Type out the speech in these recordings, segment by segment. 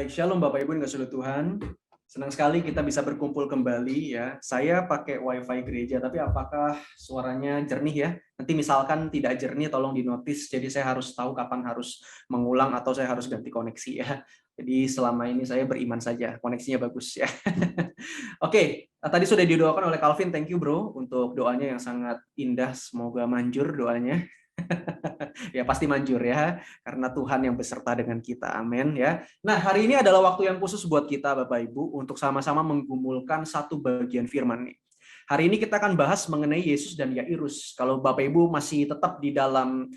Baik, Shalom Bapak Ibu yang kasih Tuhan. Senang sekali kita bisa berkumpul kembali ya. Saya pakai WiFi gereja, tapi apakah suaranya jernih ya? Nanti misalkan tidak jernih, tolong dinotis. Jadi saya harus tahu kapan harus mengulang atau saya harus ganti koneksi ya. Jadi selama ini saya beriman saja, koneksinya bagus ya. Oke, tadi sudah didoakan oleh Calvin. Thank you bro untuk doanya yang sangat indah. Semoga manjur doanya. Ya pasti manjur ya, karena Tuhan yang beserta dengan kita, amin ya. Nah, hari ini adalah waktu yang khusus buat kita Bapak Ibu untuk sama-sama menggumulkan satu bagian firman nih. Hari ini kita akan bahas mengenai Yesus dan Yairus. Kalau Bapak Ibu masih tetap di dalam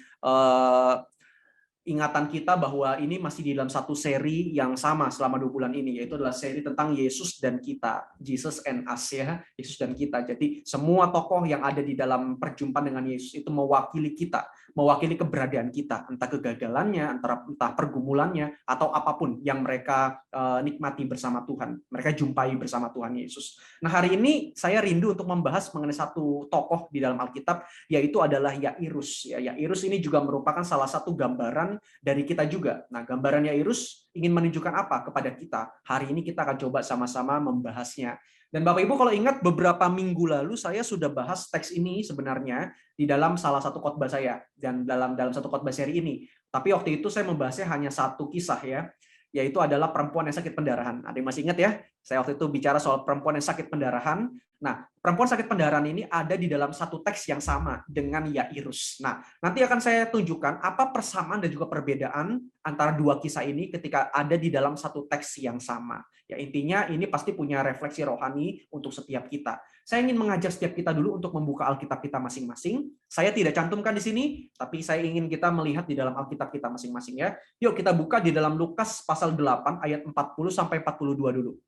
ingatan kita bahwa ini masih di dalam satu seri yang sama selama 2 bulan ini, yaitu adalah seri tentang Yesus dan kita, Jesus and us ya, Yesus dan kita. Jadi semua tokoh yang ada di dalam perjumpaan dengan Yesus itu mewakili kita, mewakili keberadaan kita, entah kegagalannya, entah pergumulannya, atau apapun yang mereka nikmati bersama Tuhan, mereka jumpai bersama Tuhan Yesus. Nah, hari ini saya rindu untuk membahas mengenai satu tokoh di dalam Alkitab, yaitu adalah Yairus. Yairus ini juga merupakan salah satu gambaran dari kita juga. Nah, gambaran Yairus ingin menunjukkan apa kepada kita? Hari ini kita akan coba sama-sama membahasnya. Dan Bapak Ibu kalau ingat beberapa minggu lalu saya sudah bahas teks ini sebenarnya di dalam salah satu khotbah saya dan dalam satu khotbah seri ini. Tapi waktu itu saya membahasnya hanya satu kisah ya, yaitu adalah perempuan yang sakit pendarahan. Ada yang masih ingat ya? Saya waktu itu bicara soal perempuan yang sakit pendarahan. Nah, perempuan sakit pendarahan ini ada di dalam satu teks yang sama dengan Yairus. Nah, nanti akan saya tunjukkan apa persamaan dan juga perbedaan antara dua kisah ini ketika ada di dalam satu teks yang sama. Ya, intinya ini pasti punya refleksi rohani untuk setiap kita. Saya ingin mengajak setiap kita dulu untuk membuka Alkitab kita masing-masing. Saya tidak cantumkan di sini, tapi saya ingin kita melihat di dalam Alkitab kita masing-masing ya. Yuk kita buka di dalam Lukas pasal 8 ayat 40 sampai 42 dulu.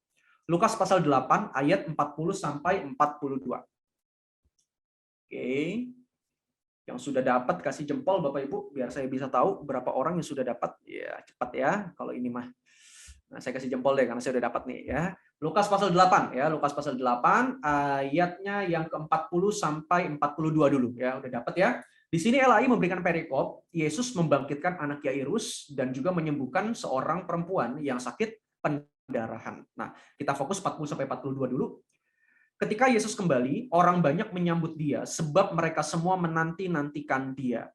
Lukas pasal 8 ayat 40 sampai 42. Oke. Yang sudah dapat kasih jempol Bapak Ibu biar saya bisa tahu berapa orang yang sudah dapat. Ya, cepat ya kalau ini mah. Nah, saya kasih jempol deh karena saya udah dapat nih ya. Lukas pasal 8 ya, Lukas pasal 8 ayatnya yang ke-40 sampai 42 dulu ya. Udah dapat ya. Di sini LAI memberikan perikop, Yesus membangkitkan anak Yairus dan juga menyembuhkan seorang perempuan yang sakit pendarahan. Nah, kita fokus 40 sampai 42 dulu. Ketika Yesus kembali, orang banyak menyambut dia sebab mereka semua menanti-nantikan dia.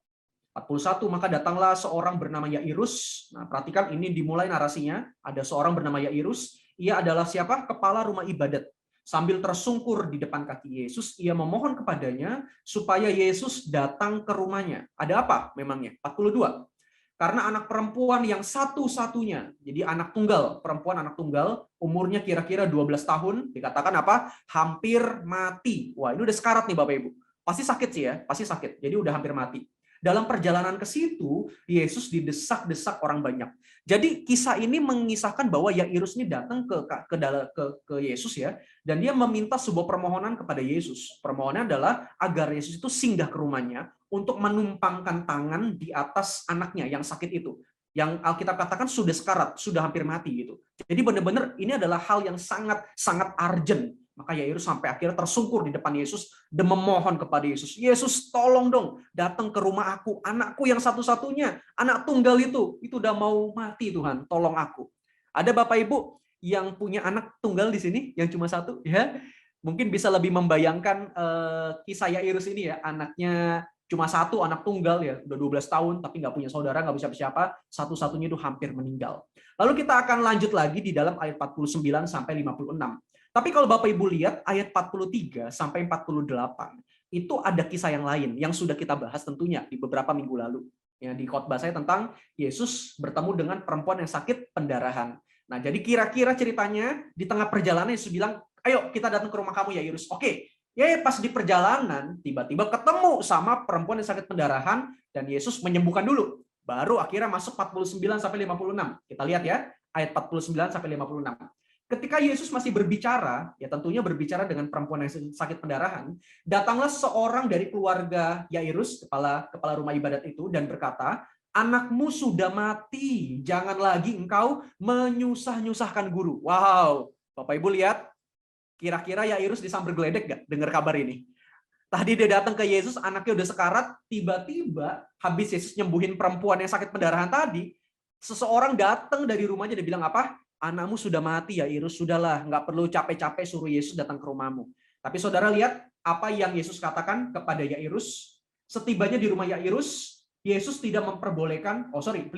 41, maka datanglah seorang bernama Yairus. Nah, perhatikan ini dimulai narasinya. Ada seorang bernama Yairus. Ia adalah siapa? Kepala rumah ibadat. Sambil tersungkur di depan kaki Yesus, ia memohon kepadanya supaya Yesus datang ke rumahnya. Ada apa memangnya? 42. Karena anak perempuan yang satu-satunya, jadi anak tunggal, perempuan anak tunggal, umurnya kira-kira 12 tahun, dikatakan apa? Hampir mati. Wah, ini udah sekarat nih Bapak Ibu. Pasti sakit sih ya, pasti sakit. Jadi udah hampir mati. Dalam perjalanan ke situ, Yesus didesak-desak orang banyak. Jadi kisah ini mengisahkan bahwa Yairus ini datang ke Yesus ya, dan dia meminta sebuah permohonan kepada Yesus. Permohonan adalah agar Yesus itu singgah ke rumahnya untuk menumpangkan tangan di atas anaknya yang sakit itu. Yang Alkitab katakan sudah sekarat, sudah hampir mati gitu. Jadi benar-benar ini adalah hal yang sangat sangat urgent. Maka Yairus sampai akhirnya tersungkur di depan Yesus dan memohon kepada Yesus, Yesus tolong dong datang ke rumah aku, anakku yang satu-satunya, anak tunggal itu udah mau mati Tuhan, tolong aku. Ada Bapak Ibu yang punya anak tunggal di sini yang cuma satu ya? Mungkin bisa lebih membayangkan kisah Yairus ini ya, anaknya cuma satu, anak tunggal ya, udah 12 tahun tapi nggak punya saudara, nggak bisa siapa, satu-satunya itu hampir meninggal. Lalu kita akan lanjut lagi di dalam ayat 49 sampai 56. Tapi kalau Bapak Ibu lihat ayat 43 sampai 48, itu ada kisah yang lain yang sudah kita bahas tentunya di beberapa minggu lalu. Ya, di khotbah saya tentang Yesus bertemu dengan perempuan yang sakit pendarahan. Nah, jadi kira-kira ceritanya di tengah perjalanan Yesus bilang, ayo kita datang ke rumah kamu Yairus. Oke, ya pas di perjalanan tiba-tiba ketemu sama perempuan yang sakit pendarahan dan Yesus menyembuhkan dulu. Baru akhirnya masuk 49 sampai 56. Kita lihat ya, ayat 49 sampai 56. Ketika Yesus masih berbicara, ya tentunya berbicara dengan perempuan yang sakit pendarahan, datanglah seorang dari keluarga Yairus, kepala rumah ibadat itu, dan berkata, anakmu sudah mati, jangan lagi engkau menyusah-nyusahkan guru. Wow, Bapak Ibu lihat, kira-kira Yairus disamber geledek gak dengar kabar ini? Tadi dia datang ke Yesus, anaknya udah sekarat, tiba-tiba habis Yesus nyembuhin perempuan yang sakit pendarahan tadi, seseorang datang dari rumahnya, dia bilang apa? anakmu sudah mati Yairus, sudahlah, nggak perlu capek-capek suruh Yesus datang ke rumahmu. Tapi saudara lihat apa yang Yesus katakan kepada Yairus. Setibanya di rumah Yairus, Yesus tidak memperbolehkan, 50.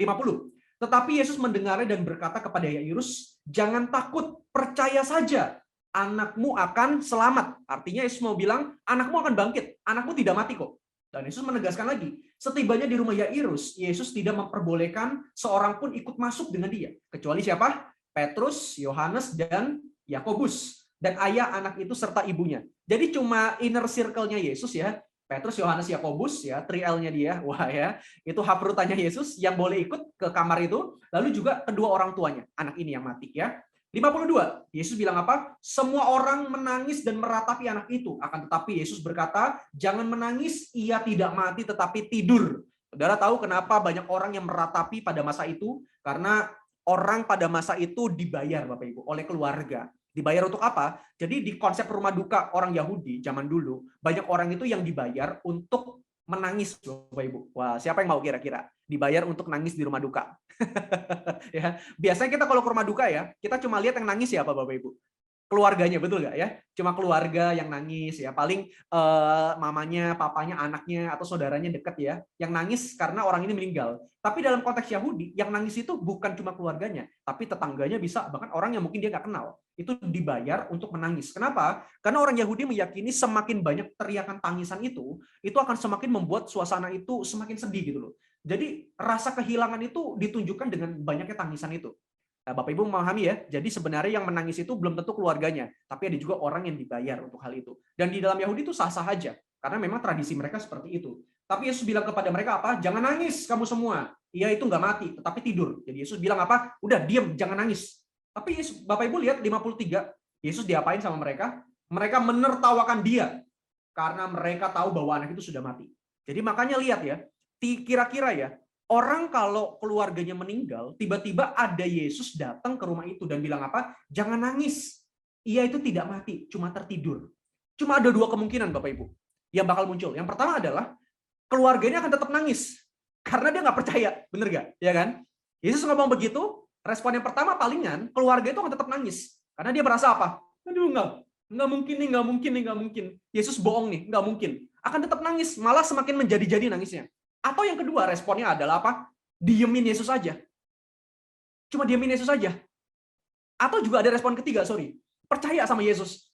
Tetapi Yesus mendengarnya dan berkata kepada Yairus, jangan takut, percaya saja, anakmu akan selamat. Artinya Yesus mau bilang, anakmu akan bangkit, anakmu tidak mati kok. Dan Yesus menegaskan lagi, setibanya di rumah Yairus, Yesus tidak memperbolehkan seorang pun ikut masuk dengan dia. Kecuali siapa? Petrus, Yohanes, dan Yakobus. Dan ayah anak itu serta ibunya. Jadi cuma inner circle-nya Yesus ya. Petrus, Yohanes, Yakobus ya, 3L-nya dia. Wah ya, itu hafrutannya Yesus yang boleh ikut ke kamar itu. Lalu juga kedua orang tuanya, anak ini yang mati ya. 52, Yesus bilang apa? Semua orang menangis dan meratapi anak itu. Akan tetapi Yesus berkata, jangan menangis, ia tidak mati tetapi tidur. Saudara tahu kenapa banyak orang yang meratapi pada masa itu? Karena orang pada masa itu dibayar Bapak Ibu oleh keluarga. Dibayar untuk apa? Jadi di konsep rumah duka orang Yahudi zaman dulu, banyak orang itu yang dibayar untuk menangis Bapak Ibu. Wah, siapa yang mau kira-kira dibayar untuk nangis di rumah duka? Ya, biasanya kita kalau ke rumah duka ya, kita cuma lihat yang nangis ya Bapak Ibu. Keluarganya, betul nggak ya? Cuma keluarga yang nangis ya, paling mamanya, papanya, anaknya atau saudaranya dekat ya, yang nangis karena orang ini meninggal. Tapi dalam konteks Yahudi, yang nangis itu bukan cuma keluarganya, tapi tetangganya bisa, bahkan orang yang mungkin dia nggak kenal. Itu dibayar untuk menangis. Kenapa? Karena orang Yahudi meyakini semakin banyak teriakan tangisan itu akan semakin membuat suasana itu semakin sedih gitu loh. Jadi rasa kehilangan itu ditunjukkan dengan banyaknya tangisan itu. Nah, Bapak Ibu memahami ya, jadi sebenarnya yang menangis itu belum tentu keluarganya, tapi ada juga orang yang dibayar untuk hal itu. Dan di dalam Yahudi itu sah-sah aja, karena memang tradisi mereka seperti itu. Tapi Yesus bilang kepada mereka apa? Jangan nangis kamu semua. Ia itu nggak mati, tetapi tidur. Jadi Yesus bilang apa? Udah diam, jangan nangis. Tapi Yesus, Bapak Ibu lihat 53, Yesus diapain sama mereka? Mereka menertawakan dia, karena mereka tahu bahwa anak itu sudah mati. Jadi makanya lihat ya, kira-kira ya, orang kalau keluarganya meninggal, tiba-tiba ada Yesus datang ke rumah itu dan bilang apa? Jangan nangis. Ia itu tidak mati, cuma tertidur. Cuma ada dua kemungkinan Bapak Ibu yang bakal muncul. Yang pertama adalah keluarganya akan tetap nangis karena dia nggak percaya, bener nggak? Ya kan? Yesus ngomong begitu, respon yang pertama palingan keluarga itu akan tetap nangis karena dia merasa apa? Aduh nggak mungkin nih, nggak mungkin. Yesus bohong nih, nggak mungkin. Akan tetap nangis, malah semakin menjadi-jadi nangisnya. Atau yang kedua responnya adalah apa? Diemin Yesus aja. Cuma diemin Yesus aja. Atau juga ada respon ketiga, percaya sama Yesus.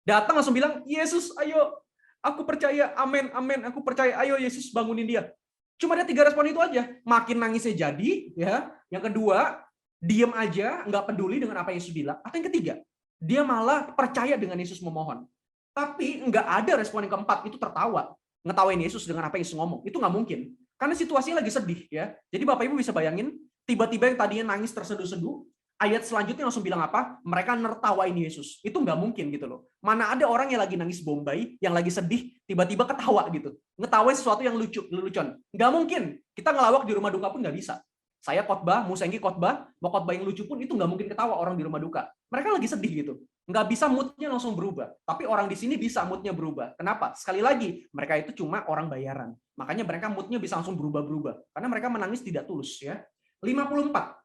Datang langsung bilang, Yesus ayo, aku percaya, amin, amin, aku percaya, ayo Yesus bangunin dia. Cuma ada 3 respon itu aja. Makin nangisnya jadi, ya. Yang kedua, diem aja, nggak peduli dengan apa Yesus bilang. Atau yang ketiga, dia malah percaya dengan Yesus memohon. Tapi nggak ada respon yang keempat, itu tertawa. Ngetawain Yesus dengan apa yang Yesus ngomong. Itu nggak mungkin. Karena situasinya lagi sedih. Ya. Jadi Bapak Ibu bisa bayangin, tiba-tiba yang tadinya nangis terseduh-seduh, ayat selanjutnya langsung bilang apa? Mereka nertawain Yesus. Itu nggak mungkin gitu loh. Mana ada orang yang lagi nangis bombay, yang lagi sedih, tiba-tiba ketawa gitu. Ngetawain sesuatu yang lelucon. Nggak mungkin. Kita ngelawak di rumah duka pun nggak bisa. Saya khotbah, Musengki khotbah, mau khotbah yang lucu pun itu nggak mungkin ketawa orang di rumah duka. Mereka lagi sedih gitu. Nggak bisa moodnya langsung berubah. Tapi orang di sini bisa moodnya berubah. Kenapa? Sekali lagi, mereka itu cuma orang bayaran. Makanya mereka moodnya bisa langsung berubah-berubah. Karena mereka menangis tidak tulus. Ya. 54.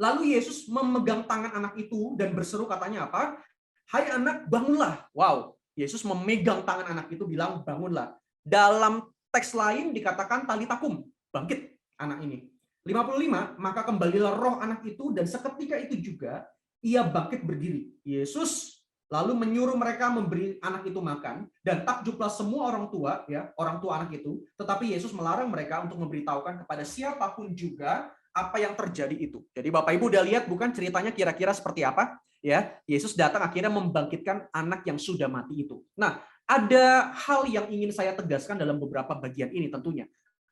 Lalu Yesus memegang tangan anak itu dan berseru katanya apa? Hai anak, bangunlah. Wow, Yesus memegang tangan anak itu bilang bangunlah. Dalam teks lain dikatakan talitakum, bangkit anak ini. 55, maka kembalilah roh anak itu dan seketika itu juga ia bangkit berdiri. Yesus lalu menyuruh mereka memberi anak itu makan dan takjublah semua orang tua ya, orang tua anak itu, tetapi Yesus melarang mereka untuk memberitahukan kepada siapapun juga apa yang terjadi itu. Jadi Bapak Ibu udah lihat bukan ceritanya kira-kira seperti apa? Ya, Yesus datang akhirnya membangkitkan anak yang sudah mati itu. Nah, ada hal yang ingin saya tegaskan dalam beberapa bagian ini tentunya.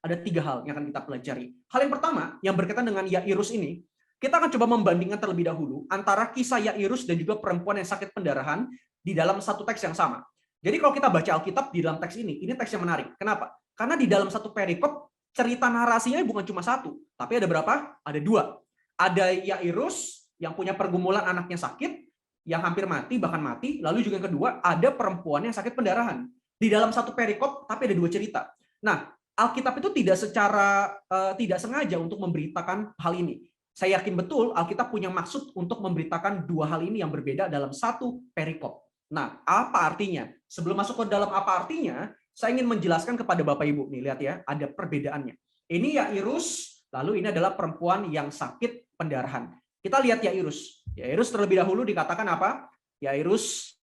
Ada 3 hal yang akan kita pelajari. Hal yang pertama yang berkaitan dengan Yairus ini, kita akan coba membandingkan terlebih dahulu antara kisah Yairus dan juga perempuan yang sakit pendarahan di dalam satu teks yang sama. Jadi kalau kita baca Alkitab di dalam teks ini teks yang menarik. Kenapa? Karena di dalam satu perikop cerita narasinya bukan cuma satu, tapi ada berapa? Ada 2. Ada Yairus yang punya pergumulan anaknya sakit, yang hampir mati, bahkan mati. Lalu juga yang kedua, ada perempuan yang sakit pendarahan. Di dalam satu perikop, tapi ada 2 cerita. Nah, Alkitab itu tidak secara tidak sengaja untuk memberitakan hal ini. Saya yakin betul Alkitab punya maksud untuk memberitakan dua hal ini yang berbeda dalam satu perikop. Nah, apa artinya? Sebelum masuk ke dalam apa artinya, saya ingin menjelaskan kepada Bapak Ibu. Nih, lihat ya, ada perbedaannya. Ini Yairus, lalu ini adalah perempuan yang sakit pendarahan. Kita lihat Yairus. Yairus terlebih dahulu dikatakan apa? Yairus,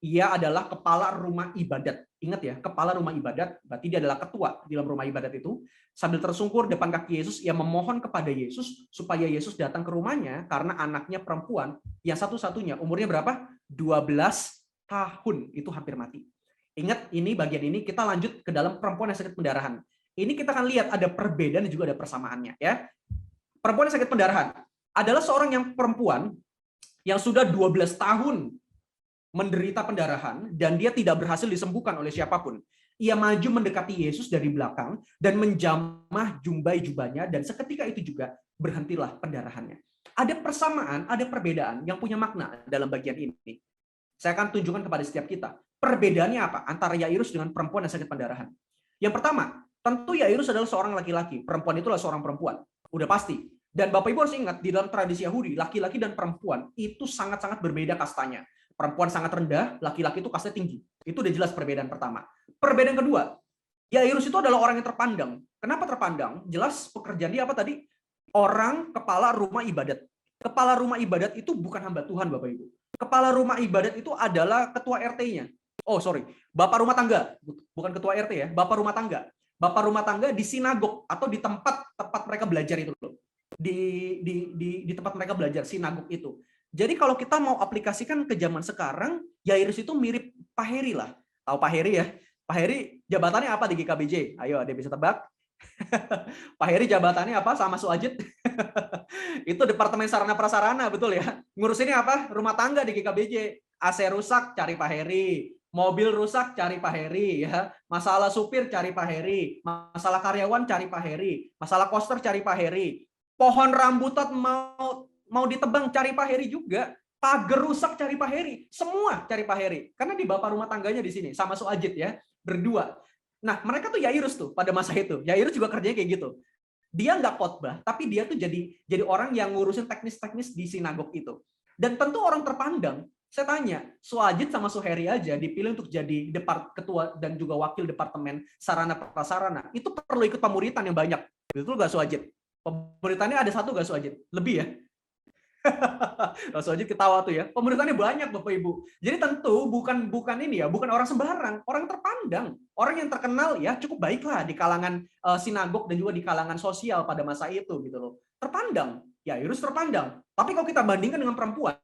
ia adalah kepala rumah ibadat. Ingat ya, kepala rumah ibadat, berarti dia adalah ketua di dalam rumah ibadat itu. Sambil tersungkur depan kaki Yesus, ia memohon kepada Yesus supaya Yesus datang ke rumahnya karena anaknya perempuan yang satu-satunya, umurnya berapa? 12 tahun, itu hampir mati. Ingat, ini bagian ini kita lanjut ke dalam perempuan yang sakit pendarahan. Ini kita akan lihat ada perbedaan dan juga ada persamaannya, ya. Perempuan yang sakit pendarahan adalah seorang yang perempuan yang sudah 12 tahun menderita pendarahan dan dia tidak berhasil disembuhkan oleh siapapun. Ia maju mendekati Yesus dari belakang dan menjamah jumbai jubahnya, dan seketika itu juga berhentilah pendarahannya. Ada persamaan, ada perbedaan yang punya makna dalam bagian ini. Saya akan tunjukkan kepada setiap kita. Perbedaannya apa antara Yairus dengan perempuan yang sakit pendarahan? Yang pertama, tentu Yairus adalah seorang laki-laki, perempuan itulah seorang perempuan. Udah pasti. Dan Bapak Ibu harus ingat, di dalam tradisi Yahudi, laki-laki dan perempuan itu sangat-sangat berbeda kastanya. Perempuan sangat rendah, laki-laki itu kastanya tinggi. Itu udah jelas perbedaan pertama. Perbedaan kedua, Yairus itu adalah orang yang terpandang. Kenapa terpandang? Jelas pekerjaan dia apa tadi? Orang kepala rumah ibadat. Kepala rumah ibadat itu bukan hamba Tuhan, Bapak Ibu. Kepala rumah ibadat itu adalah ketua RT-nya. Oh, sorry. Bapak rumah tangga. Bukan ketua RT ya, bapak rumah tangga. Bapak rumah tangga di sinagog atau di tempat mereka belajar itu loh. Di tempat mereka belajar, sinagog itu. Jadi kalau kita mau aplikasikan ke zaman sekarang, Yairus itu mirip Pak Heri lah. Tahu Pak Heri ya? Pak Heri jabatannya apa di GKBJ? Ayo, ada bisa tebak? Pak Heri jabatannya apa sama Suajit? Itu Departemen Sarana Prasarana, betul ya? Ngurusinnya apa? Rumah tangga di GKBJ. AC rusak, cari Pak Heri. Mobil rusak, cari Pak Heri. Ya. Masalah supir, cari Pak Heri. Masalah karyawan, cari Pak Heri. Masalah koster, cari Pak Heri. Pohon rambutan mau ditebang, cari Pak Heri juga. Pagar rusak, cari Pak Heri. Semua cari Pak Heri. Karena di bapak rumah tangganya di sini sama Suajit ya, berdua. Nah, mereka tuh Yairus tuh pada masa itu. Yairus juga kerjanya kayak gitu. Dia nggak khotbah, tapi dia tuh jadi orang yang ngurusin teknis-teknis di sinagog itu. Dan tentu orang terpandang. Saya tanya, Suajit sama Suheri aja dipilih untuk jadi ketua dan juga wakil departemen sarana prasarana. Itu perlu ikut pemuritan yang banyak. Betul nggak Suajit? Pemuritannya ada satu nggak Suajit? Lebih ya? Suajit ketawa tuh ya. Pemuritannya banyak Bapak Ibu. Jadi tentu bukan ini ya, bukan orang sembarang, orang terpandang, orang yang terkenal ya cukup baiklah di kalangan sinagog dan juga di kalangan sosial pada masa itu gitu loh. Terpandang. Yairus terpandang. Tapi kalau kita bandingkan dengan perempuan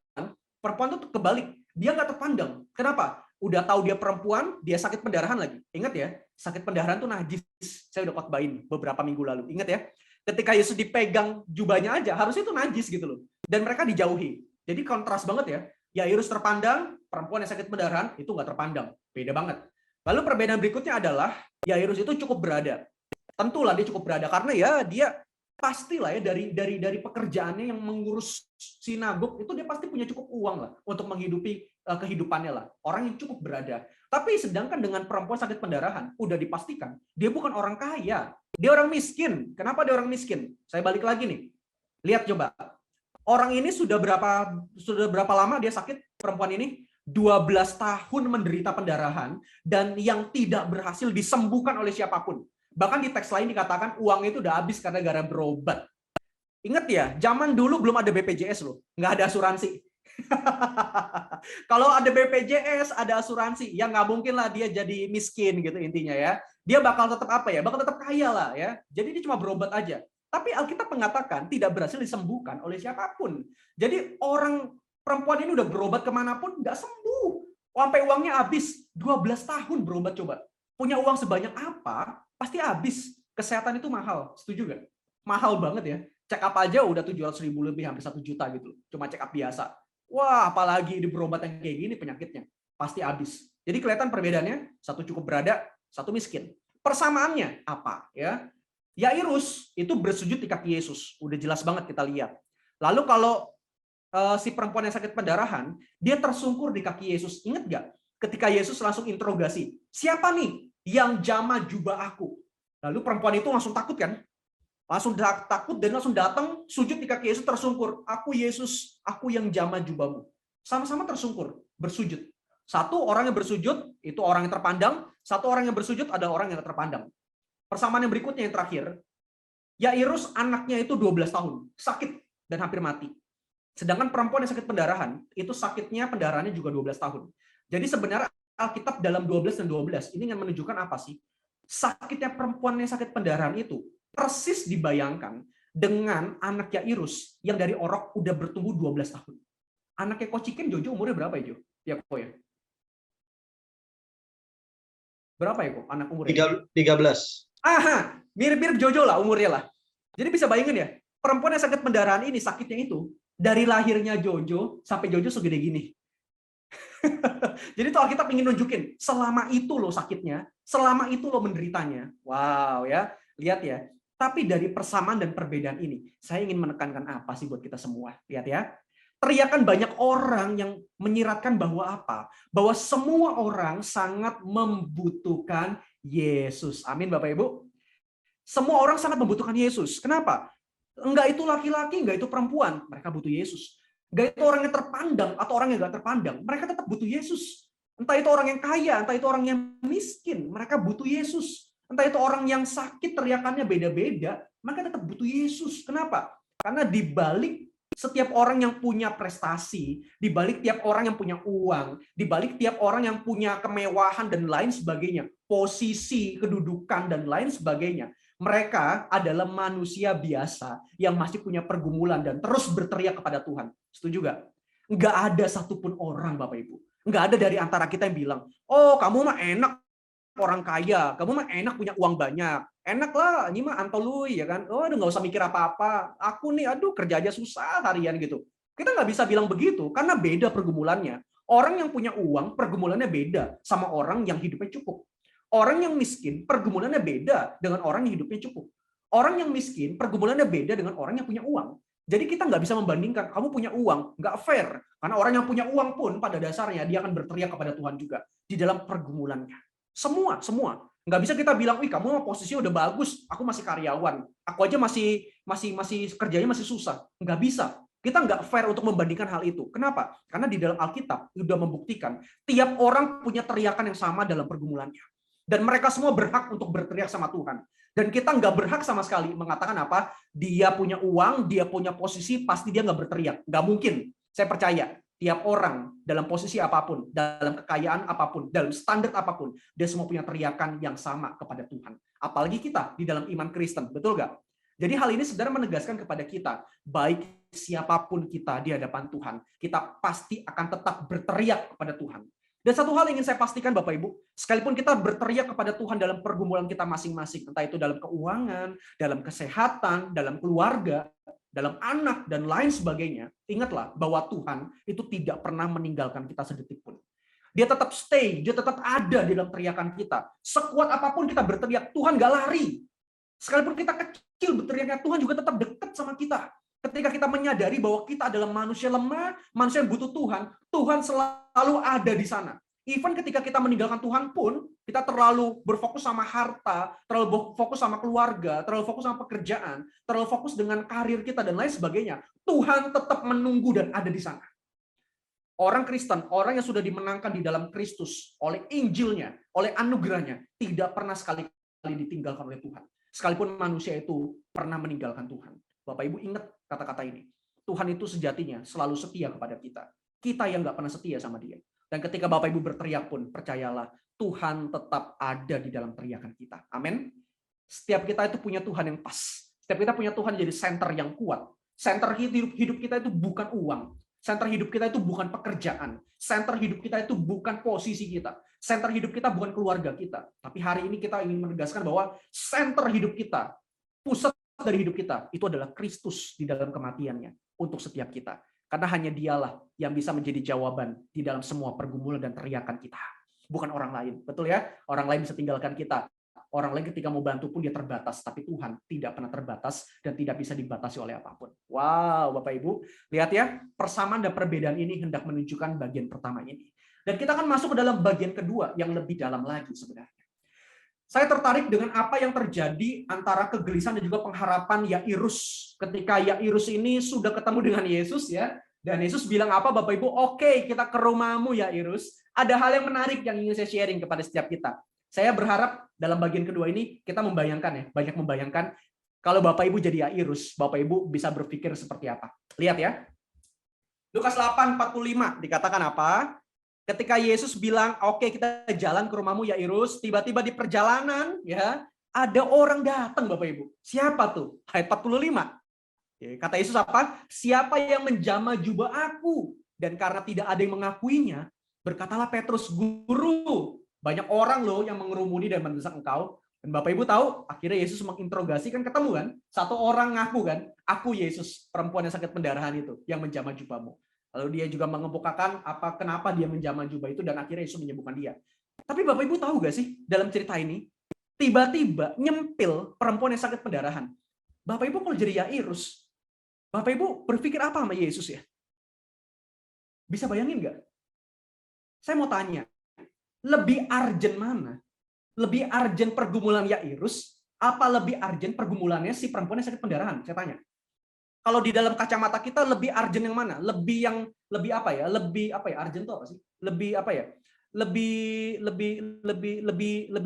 itu kebalik. Dia nggak terpandang. Kenapa? Udah tahu dia perempuan, dia sakit pendarahan lagi. Ingat ya, sakit pendarahan tuh najis. Saya udah khotbahin beberapa minggu lalu. Ingat ya, ketika Yesus dipegang jubahnya aja, harusnya itu najis gitu loh. Dan mereka dijauhi. Jadi kontras banget ya. Yairus terpandang, perempuan yang sakit pendarahan itu nggak terpandang. Beda banget. Lalu perbedaan berikutnya adalah Yairus itu cukup berada. Tentulah dia cukup berada karena ya dia pastilah ya dari pekerjaannya yang mengurus sinagog itu dia pasti punya cukup uang lah untuk menghidupi kehidupannya lah. Orang yang cukup berada. Tapi sedangkan dengan perempuan sakit pendarahan udah dipastikan dia bukan orang kaya. Dia orang miskin. Kenapa dia orang miskin? Saya balik lagi nih. Lihat coba. Orang ini sudah berapa lama dia sakit, perempuan ini? 12 tahun menderita pendarahan dan yang tidak berhasil disembuhkan oleh siapapun. Bahkan di teks lain dikatakan uangnya itu udah habis karena gara berobat. Ingat ya, zaman dulu belum ada BPJS loh, nggak ada asuransi. Kalau ada BPJS, ada asuransi, ya nggak mungkin lah dia jadi miskin gitu intinya ya. Dia bakal tetap apa ya? Bakal tetap kaya lah ya. Jadi dia cuma berobat aja. Tapi Alkitab mengatakan tidak berhasil disembuhkan oleh siapapun. Jadi orang perempuan ini udah berobat kemanapun nggak sembuh. Sampai uangnya habis. 12 tahun berobat coba. Punya uang sebanyak apa, pasti habis. Kesehatan itu mahal. Setuju nggak? Mahal banget ya. Check up aja udah 700.000 lebih, hampir 1 juta gitu. Cuma check up biasa. Wah, apalagi di berobat yang kayak gini penyakitnya. Pasti habis. Jadi kelihatan perbedaannya. Satu cukup berada, satu miskin. Persamaannya apa? Ya, Yairus itu bersujud di kaki Yesus. Udah jelas banget kita lihat. Lalu kalau si perempuan yang sakit pendarahan, dia tersungkur di kaki Yesus. Ingat nggak? Ketika Yesus langsung interogasi, siapa nih yang jamah jubah aku? Lalu perempuan itu langsung takut kan? Langsung takut dan langsung datang sujud di kaki Yesus tersungkur. Aku Yesus, aku yang jamah jubahmu. Sama-sama tersungkur, bersujud. Satu orang yang bersujud, itu orang yang terpandang. Satu orang yang bersujud adalah orang yang terpandang. Persamaan yang berikutnya yang terakhir, Yairus anaknya itu 12 tahun, sakit dan hampir mati. Sedangkan perempuan yang sakit pendarahan, itu sakitnya pendarahannya juga 12 tahun. Jadi sebenarnya Alkitab dalam 12 dan 12 ini ingin menunjukkan apa sih? Sakitnya perempuan yang sakit pendarahan itu persis dibayangkan dengan anak Yairus yang dari orok udah bertumbuh 12 tahun. Anaknya Kocikin Jojo umurnya berapa ya, Jo? Ya, kok ya? Berapa ya, kok anak umurnya? 13. Aha, mirip-mirip Jojo lah umurnya lah. Jadi bisa bayangin ya, perempuan yang sakit pendarahan ini, sakitnya itu dari lahirnya Jojo sampai Jojo segede gini. Jadi tuh Alkitab ingin nunjukin, selama itu loh sakitnya, selama itu loh menderitanya. Wow ya, lihat ya. Tapi dari persamaan dan perbedaan ini, saya ingin menekankan apa sih buat kita semua? Lihat ya. Teriakan banyak orang yang menyiratkan bahwa apa? Bahwa semua orang sangat membutuhkan Yesus. Amin Bapak Ibu. Semua orang sangat membutuhkan Yesus. Kenapa? Enggak itu laki-laki, enggak itu perempuan. Mereka butuh Yesus. Enggak itu orang yang terpandang atau orang yang enggak terpandang. Mereka tetap butuh Yesus. Entah itu orang yang kaya, entah itu orang yang miskin. Mereka butuh Yesus. Entah itu orang yang sakit, teriakannya beda-beda. Mereka tetap butuh Yesus. Kenapa? Karena di balik setiap orang yang punya prestasi, di balik tiap orang yang punya uang, di balik tiap orang yang punya kemewahan dan lain sebagainya, posisi, kedudukan, dan lain sebagainya, mereka adalah manusia biasa yang masih punya pergumulan dan terus berteriak kepada Tuhan. Setuju nggak? Nggak ada satupun orang, Bapak Ibu. Nggak ada dari antara kita yang bilang, oh kamu mah enak orang kaya, kamu mah enak punya uang banyak. Enak lah, ini mah antolui ya kan. Oh, aduh nggak usah mikir apa-apa. Aku nih, aduh kerja aja susah harian gitu. Kita nggak bisa bilang begitu karena beda pergumulannya. Orang yang punya uang pergumulannya beda sama orang yang hidupnya cukup. Orang yang miskin pergumulannya beda dengan orang yang hidupnya cukup. Orang yang miskin pergumulannya beda dengan orang yang punya uang. Jadi kita nggak bisa membandingkan, kamu punya uang, nggak fair. Karena orang yang punya uang pun pada dasarnya dia akan berteriak kepada Tuhan juga di dalam pergumulannya. Semua. Nggak bisa kita bilang, wih kamu posisinya udah bagus, aku masih karyawan, aku aja masih kerjanya masih susah. Nggak bisa. Kita nggak fair untuk membandingkan hal itu. Kenapa? Karena di dalam Alkitab sudah membuktikan tiap orang punya teriakan yang sama dalam pergumulannya. Dan mereka semua berhak untuk berteriak sama Tuhan. Dan kita nggak berhak sama sekali mengatakan apa, dia punya uang, dia punya posisi, pasti dia nggak berteriak. Nggak mungkin. Saya percaya. Tiap orang dalam posisi apapun, dalam kekayaan apapun, dalam standar apapun, dia semua punya teriakan yang sama kepada Tuhan. Apalagi kita di dalam iman Kristen, betul nggak? Jadi hal ini sebenarnya menegaskan kepada kita, baik siapapun kita di hadapan Tuhan, kita pasti akan tetap berteriak kepada Tuhan. Dan satu hal yang ingin saya pastikan Bapak Ibu, sekalipun kita berteriak kepada Tuhan dalam pergumulan kita masing-masing, entah itu dalam keuangan, dalam kesehatan, dalam keluarga, dalam anak, dan lain sebagainya, ingatlah bahwa Tuhan itu tidak pernah meninggalkan kita sedetik pun. Dia tetap stay, dia tetap ada di dalam teriakan kita. Sekuat apapun kita berteriak, Tuhan gak lari. Sekalipun kita kecil berteriaknya, Tuhan juga tetap dekat sama kita. Ketika kita menyadari bahwa kita adalah manusia lemah, manusia yang butuh Tuhan, Tuhan selalu ada di sana. Even ketika kita meninggalkan Tuhan pun, kita terlalu berfokus sama harta, terlalu fokus sama keluarga, terlalu fokus sama pekerjaan, terlalu fokus dengan karir kita dan lain sebagainya. Tuhan tetap menunggu dan ada di sana. Orang Kristen, orang yang sudah dimenangkan di dalam Kristus, oleh Injilnya, oleh anugerahnya, tidak pernah sekali-kali ditinggalkan oleh Tuhan. Sekalipun manusia itu pernah meninggalkan Tuhan. Bapak Ibu ingat kata-kata ini. Tuhan itu sejatinya selalu setia kepada kita. Kita yang nggak pernah setia sama dia. Dan ketika Bapak Ibu berteriak pun, percayalah, Tuhan tetap ada di dalam teriakan kita. Amin. Setiap kita itu punya Tuhan yang pas. Setiap kita punya Tuhan jadi center yang kuat. Center hidup kita itu bukan uang. Center hidup kita itu bukan pekerjaan. Center hidup kita itu bukan posisi kita. Center hidup kita bukan keluarga kita. Tapi hari ini kita ingin menegaskan bahwa center hidup kita, pusat dari hidup kita, itu adalah Kristus di dalam kematiannya untuk setiap kita. Karena hanya dialah yang bisa menjadi jawaban di dalam semua pergumulan dan teriakan kita. Bukan orang lain. Betul ya? Orang lain bisa tinggalkan kita. Orang lain ketika mau bantu pun dia terbatas. Tapi Tuhan tidak pernah terbatas dan tidak bisa dibatasi oleh apapun. Wow, Bapak Ibu. Lihat ya, persamaan dan perbedaan ini hendak menunjukkan bagian pertama ini. Dan kita akan masuk ke dalam bagian kedua yang lebih dalam lagi sebenarnya. Saya tertarik dengan apa yang terjadi antara kegelisahan dan juga pengharapan Yairus. Ketika Yairus ini sudah ketemu dengan Yesus ya, dan Yesus bilang apa Bapak Ibu? Oke, kita ke rumahmu Yairus. Ada hal yang menarik yang ingin saya sharing kepada setiap kita. Saya berharap dalam bagian kedua ini kita membayangkan ya, banyak membayangkan kalau Bapak Ibu jadi Yairus, Bapak Ibu bisa berpikir seperti apa. Lihat ya. Lukas 8:45 dikatakan apa? Ketika Yesus bilang, oke kita jalan ke rumahmu Yairus, tiba-tiba di perjalanan ya ada orang datang Bapak Ibu. Siapa tuh? Ayat 45. Kata Yesus apa? Siapa yang menjamah jubah aku? Dan karena tidak ada yang mengakuinya, berkatalah Petrus, Guru, banyak orang loh yang mengerumuni dan mendesak engkau. Dan Bapak Ibu tahu, akhirnya Yesus menginterogasi, kan ketemu kan? Satu orang ngaku kan, aku Yesus, perempuan yang sakit pendarahan itu, yang menjamah jubahmu. Lalu dia juga mengemukakan kenapa dia menjamah jubah itu, dan akhirnya Yesus menyembuhkan dia. Tapi Bapak Ibu tahu gak sih, dalam cerita ini, tiba-tiba nyempil perempuan yang sakit pendarahan. Bapak Ibu kalau jadi Yairus, Bapak Ibu berpikir apa sama Yesus ya? Bisa bayangin nggak? Saya mau tanya, lebih urgent mana? Lebih urgent pergumulan Yairus, apa lebih urgent pergumulannya si perempuan yang sakit pendarahan? Saya tanya. Kalau di dalam kacamata kita lebih urgent yang mana? Lebih apa ya? Urgent itu apa sih? Lebih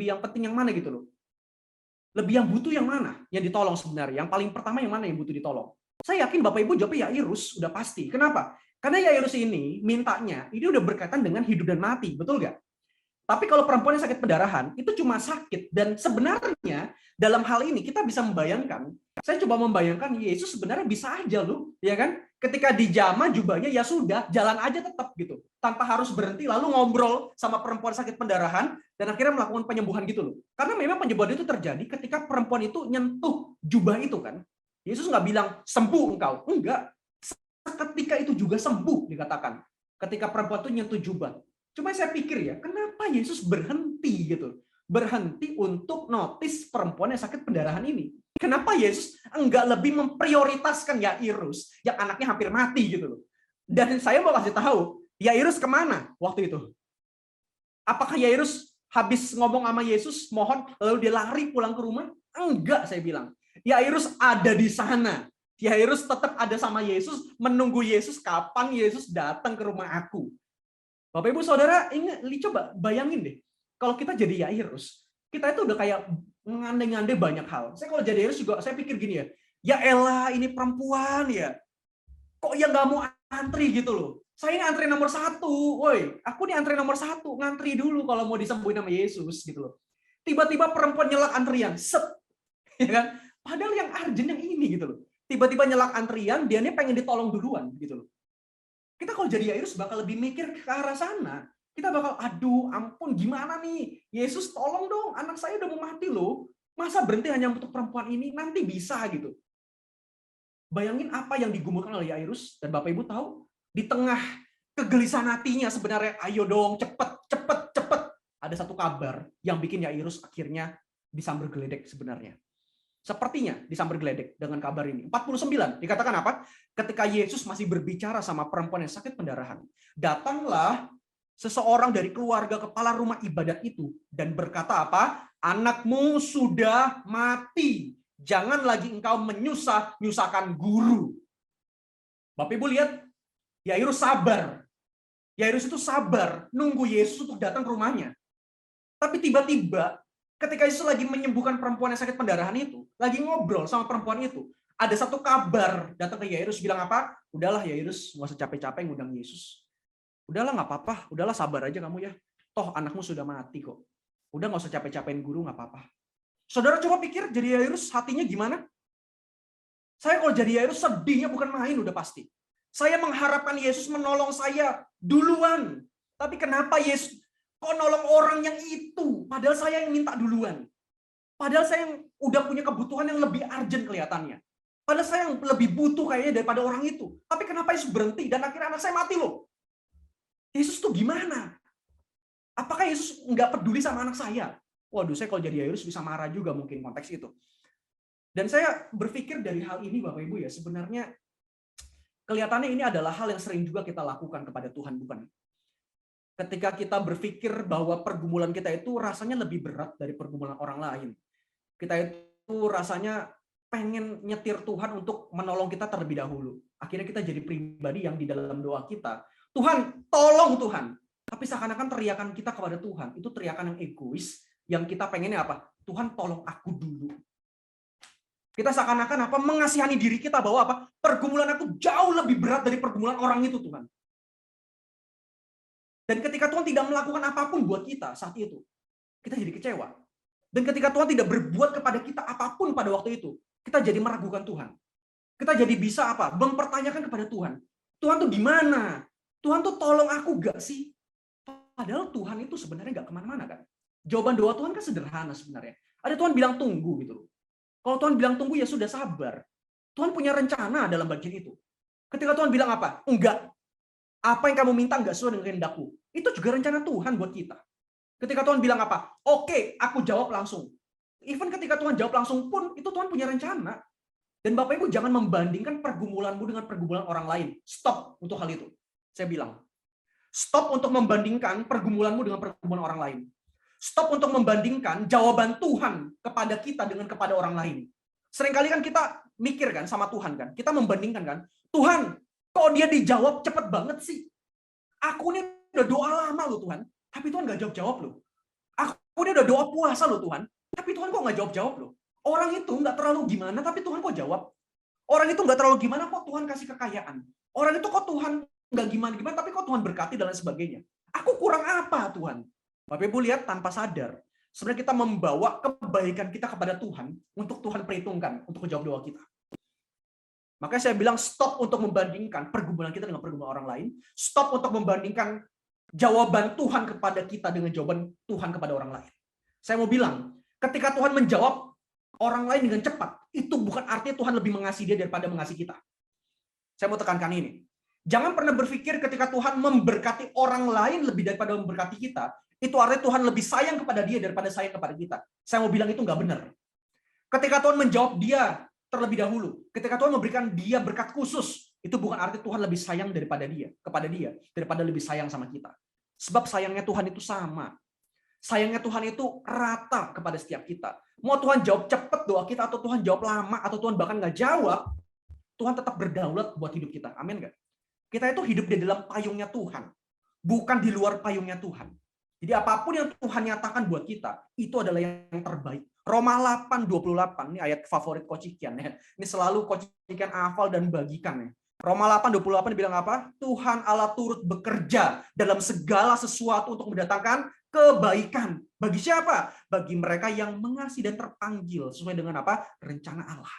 yang penting yang mana gitu loh? Lebih yang butuh yang mana? Yang ditolong sebenarnya. Yang paling pertama yang mana yang butuh ditolong? Saya yakin Bapak Ibu jawabnya Yairus, udah pasti. Kenapa? Karena Yairus ini mintanya, ini udah berkaitan dengan hidup dan mati, betul nggak? Tapi kalau perempuan yang sakit pendarahan, itu cuma sakit. Dan sebenarnya dalam hal ini kita bisa membayangkan, saya coba membayangkan Yesus sebenarnya bisa aja loh, ya kan? Ketika dijamah jubahnya, ya sudah, jalan aja tetap gitu. Tanpa harus berhenti, lalu ngobrol sama perempuan sakit pendarahan, dan akhirnya melakukan penyembuhan gitu loh. Karena memang penyembuhan itu terjadi ketika perempuan itu nyentuh jubah itu kan. Yesus nggak bilang, sembuh engkau. Enggak. Ketika itu juga sembuh, dikatakan. Ketika perempuan itu nyentuh jubah. Cuma saya pikir ya, kenapa Yesus berhenti gitu? Berhenti untuk notis perempuan yang sakit pendarahan ini. Kenapa Yesus enggak lebih memprioritaskan Yairus yang anaknya hampir mati gitu loh. Dan saya mau kasih tahu, Yairus kemana waktu itu? Apakah Yairus habis ngomong sama Yesus, mohon, lalu dia lari pulang ke rumah? Enggak, saya bilang. Yairus ada di sana. Yairus tetap ada sama Yesus, menunggu Yesus kapan Yesus datang ke rumah aku. Bapak Ibu Saudara, coba bayangin deh. Kalau kita jadi Yairus, kita itu udah kayak ngande-ngande banyak hal. Saya kalau jadi Yairus juga saya pikir gini ya. Ya elah, ini perempuan ya. Kok yang nggak mau antri gitu loh. Saya ini antri nomor 1. Woi, aku nih antri nomor 1. Ngantri dulu kalau mau disembuhin sama Yesus gitu loh. Tiba-tiba perempuan nyelak antrian. Set. Ya kan? Padahal yang urgent yang ini gitu loh. Tiba-tiba nyelak antrian, dia ini pengen ditolong duluan gitu loh. Kita kalau jadi Yairus bakal lebih mikir ke arah sana. Kita bakal, aduh ampun gimana nih, Yesus tolong dong, anak saya udah mau mati loh. Masa berhenti hanya untuk perempuan ini, nanti bisa gitu. Bayangin apa yang digumulkan oleh Yairus, dan Bapak Ibu tahu, di tengah kegelisahan hatinya sebenarnya, ayo dong, cepet. Ada satu kabar yang bikin Yairus akhirnya disambar geledek sebenarnya. Sepertinya disambar geledek dengan kabar ini. 49 dikatakan apa? Ketika Yesus masih berbicara sama perempuan yang sakit pendarahan, datanglah seseorang dari keluarga kepala rumah ibadat itu dan berkata apa? Anakmu sudah mati. Jangan lagi engkau menyusahkan guru. Bapak Ibu lihat, Yairus sabar. Yairus itu sabar nunggu Yesus untuk datang ke rumahnya. Tapi tiba-tiba ketika Yesus lagi menyembuhkan perempuan yang sakit pendarahan itu, lagi ngobrol sama perempuan itu, ada satu kabar datang ke Yairus bilang apa? Udahlah Yairus, nggak usah capek-capek ngundang Yesus. Udahlah nggak apa-apa, udahlah sabar aja kamu ya. Toh anakmu sudah mati kok. Udah nggak usah capek-capekin guru, nggak apa-apa. Saudara coba pikir jadi Yairus hatinya gimana? Saya kalau jadi Yairus sedihnya bukan main udah pasti. Saya mengharapkan Yesus menolong saya duluan. Tapi kenapa Yesus kok nolong orang yang itu? Padahal saya yang minta duluan. Padahal saya yang udah punya kebutuhan yang lebih urgent kelihatannya. Padahal saya yang lebih butuh kayaknya daripada orang itu. Tapi kenapa Yesus berhenti dan akhirnya anak saya mati loh? Yesus tuh gimana? Apakah Yesus nggak peduli sama anak saya? Waduh, saya kalau jadi Yairus bisa marah juga mungkin konteks itu. Dan saya berpikir dari hal ini Bapak Ibu ya, sebenarnya kelihatannya ini adalah hal yang sering juga kita lakukan kepada Tuhan, bukan? Ketika kita berpikir bahwa pergumulan kita itu rasanya lebih berat dari pergumulan orang lain. Kita itu rasanya pengen nyetir Tuhan untuk menolong kita terlebih dahulu. Akhirnya kita jadi pribadi yang di dalam doa kita, Tuhan, tolong Tuhan. Tapi seakan-akan teriakan kita kepada Tuhan, itu teriakan yang egois, yang kita pengennya apa? Tuhan, tolong aku dulu. Kita seakan-akan apa? Mengasihani diri kita bahwa apa? Pergumulan aku jauh lebih berat dari pergumulan orang itu, Tuhan. Dan ketika Tuhan tidak melakukan apapun buat kita saat itu, kita jadi kecewa. Dan ketika Tuhan tidak berbuat kepada kita apapun pada waktu itu, kita jadi meragukan Tuhan. Kita jadi bisa apa? Mempertanyakan kepada Tuhan. Tuhan tuh di mana? Tuhan tuh tolong aku gak sih? Padahal Tuhan itu sebenarnya gak kemana-mana kan? Jawaban doa Tuhan kan sederhana sebenarnya. Ada Tuhan bilang tunggu gitu. Kalau Tuhan bilang tunggu ya sudah sabar. Tuhan punya rencana dalam bagian itu. Ketika Tuhan bilang apa? Enggak. Apa yang kamu minta enggak sesuai dengan kehendakku. Itu juga rencana Tuhan buat kita. Ketika Tuhan bilang apa? Oke, aku jawab langsung. Even ketika Tuhan jawab langsung pun, itu Tuhan punya rencana. Dan Bapak Ibu jangan membandingkan pergumulanmu dengan pergumulan orang lain. Stop untuk hal itu. Saya bilang. Stop untuk membandingkan pergumulanmu dengan pergumulan orang lain. Stop untuk membandingkan jawaban Tuhan kepada kita dengan kepada orang lain. Seringkali kan kita mikir kan sama Tuhan kan. Kita membandingkan kan. Tuhan, kok dia dijawab cepet banget sih? Aku ini udah doa lama loh Tuhan. Tapi Tuhan nggak jawab-jawab loh. Aku ini udah doa puasa loh Tuhan. Tapi Tuhan kok nggak jawab-jawab loh. Orang itu nggak terlalu gimana, tapi Tuhan kok jawab. Orang itu nggak terlalu gimana, kok Tuhan kasih kekayaan. Orang itu kok Tuhan nggak gimana-gimana, tapi kok Tuhan berkati dan lain sebagainya. Aku kurang apa Tuhan? Bapak Ibu lihat tanpa sadar. Sebenarnya kita membawa kebaikan kita kepada Tuhan untuk Tuhan perhitungkan, untuk menjawab doa kita. Makanya saya bilang stop untuk membandingkan pergumulan kita dengan pergumulan orang lain. Stop untuk membandingkan jawaban Tuhan kepada kita dengan jawaban Tuhan kepada orang lain. Saya mau bilang, ketika Tuhan menjawab orang lain dengan cepat, itu bukan artinya Tuhan lebih mengasihi dia daripada mengasihi kita. Saya mau tekankan ini. Jangan pernah berpikir ketika Tuhan memberkati orang lain lebih daripada memberkati kita, itu artinya Tuhan lebih sayang kepada dia daripada sayang kepada kita. Saya mau bilang itu nggak benar. Ketika Tuhan menjawab dia terlebih dahulu, ketika Tuhan memberikan dia berkat khusus, itu bukan arti Tuhan lebih sayang daripada dia, kepada dia, daripada lebih sayang sama kita. Sebab sayangnya Tuhan itu sama. Sayangnya Tuhan itu rata kepada setiap kita. Mau Tuhan jawab cepat doa kita, atau Tuhan jawab lama, atau Tuhan bahkan nggak jawab, Tuhan tetap berdaulat buat hidup kita. Amin nggak? Kita itu hidup di dalam payungnya Tuhan, bukan di luar payungnya Tuhan. Jadi apapun yang Tuhan nyatakan buat kita, itu adalah yang terbaik. Roma 8:28, ini ayat favorit Coach Ikian ya. Ini selalu Coach Ikian hafal dan bagikan ya. Roma 8:28 bilang apa? Tuhan Allah turut bekerja dalam segala sesuatu untuk mendatangkan kebaikan. Bagi siapa? Bagi mereka yang mengasihi dan terpanggil sesuai dengan apa? Rencana Allah.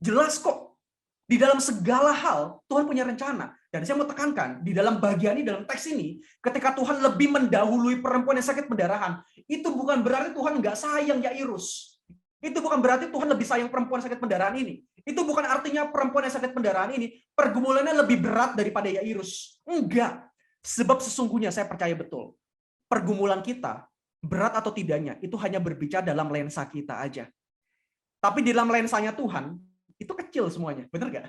Jelas kok. Di dalam segala hal, Tuhan punya rencana. Dan saya mau tekankan, di dalam bagian ini, dalam teks ini, ketika Tuhan lebih mendahului perempuan yang sakit pendarahan, itu bukan berarti Tuhan nggak sayang Yairus. Itu bukan berarti Tuhan lebih sayang perempuan sakit pendarahan ini. Itu bukan artinya perempuan yang sakit pendarahan ini, pergumulannya lebih berat daripada Yairus. Enggak. Sebab sesungguhnya saya percaya betul, pergumulan kita, berat atau tidaknya, itu hanya berbicara dalam lensa kita aja. Tapi di dalam lensanya Tuhan, itu kecil semuanya, benar nggak?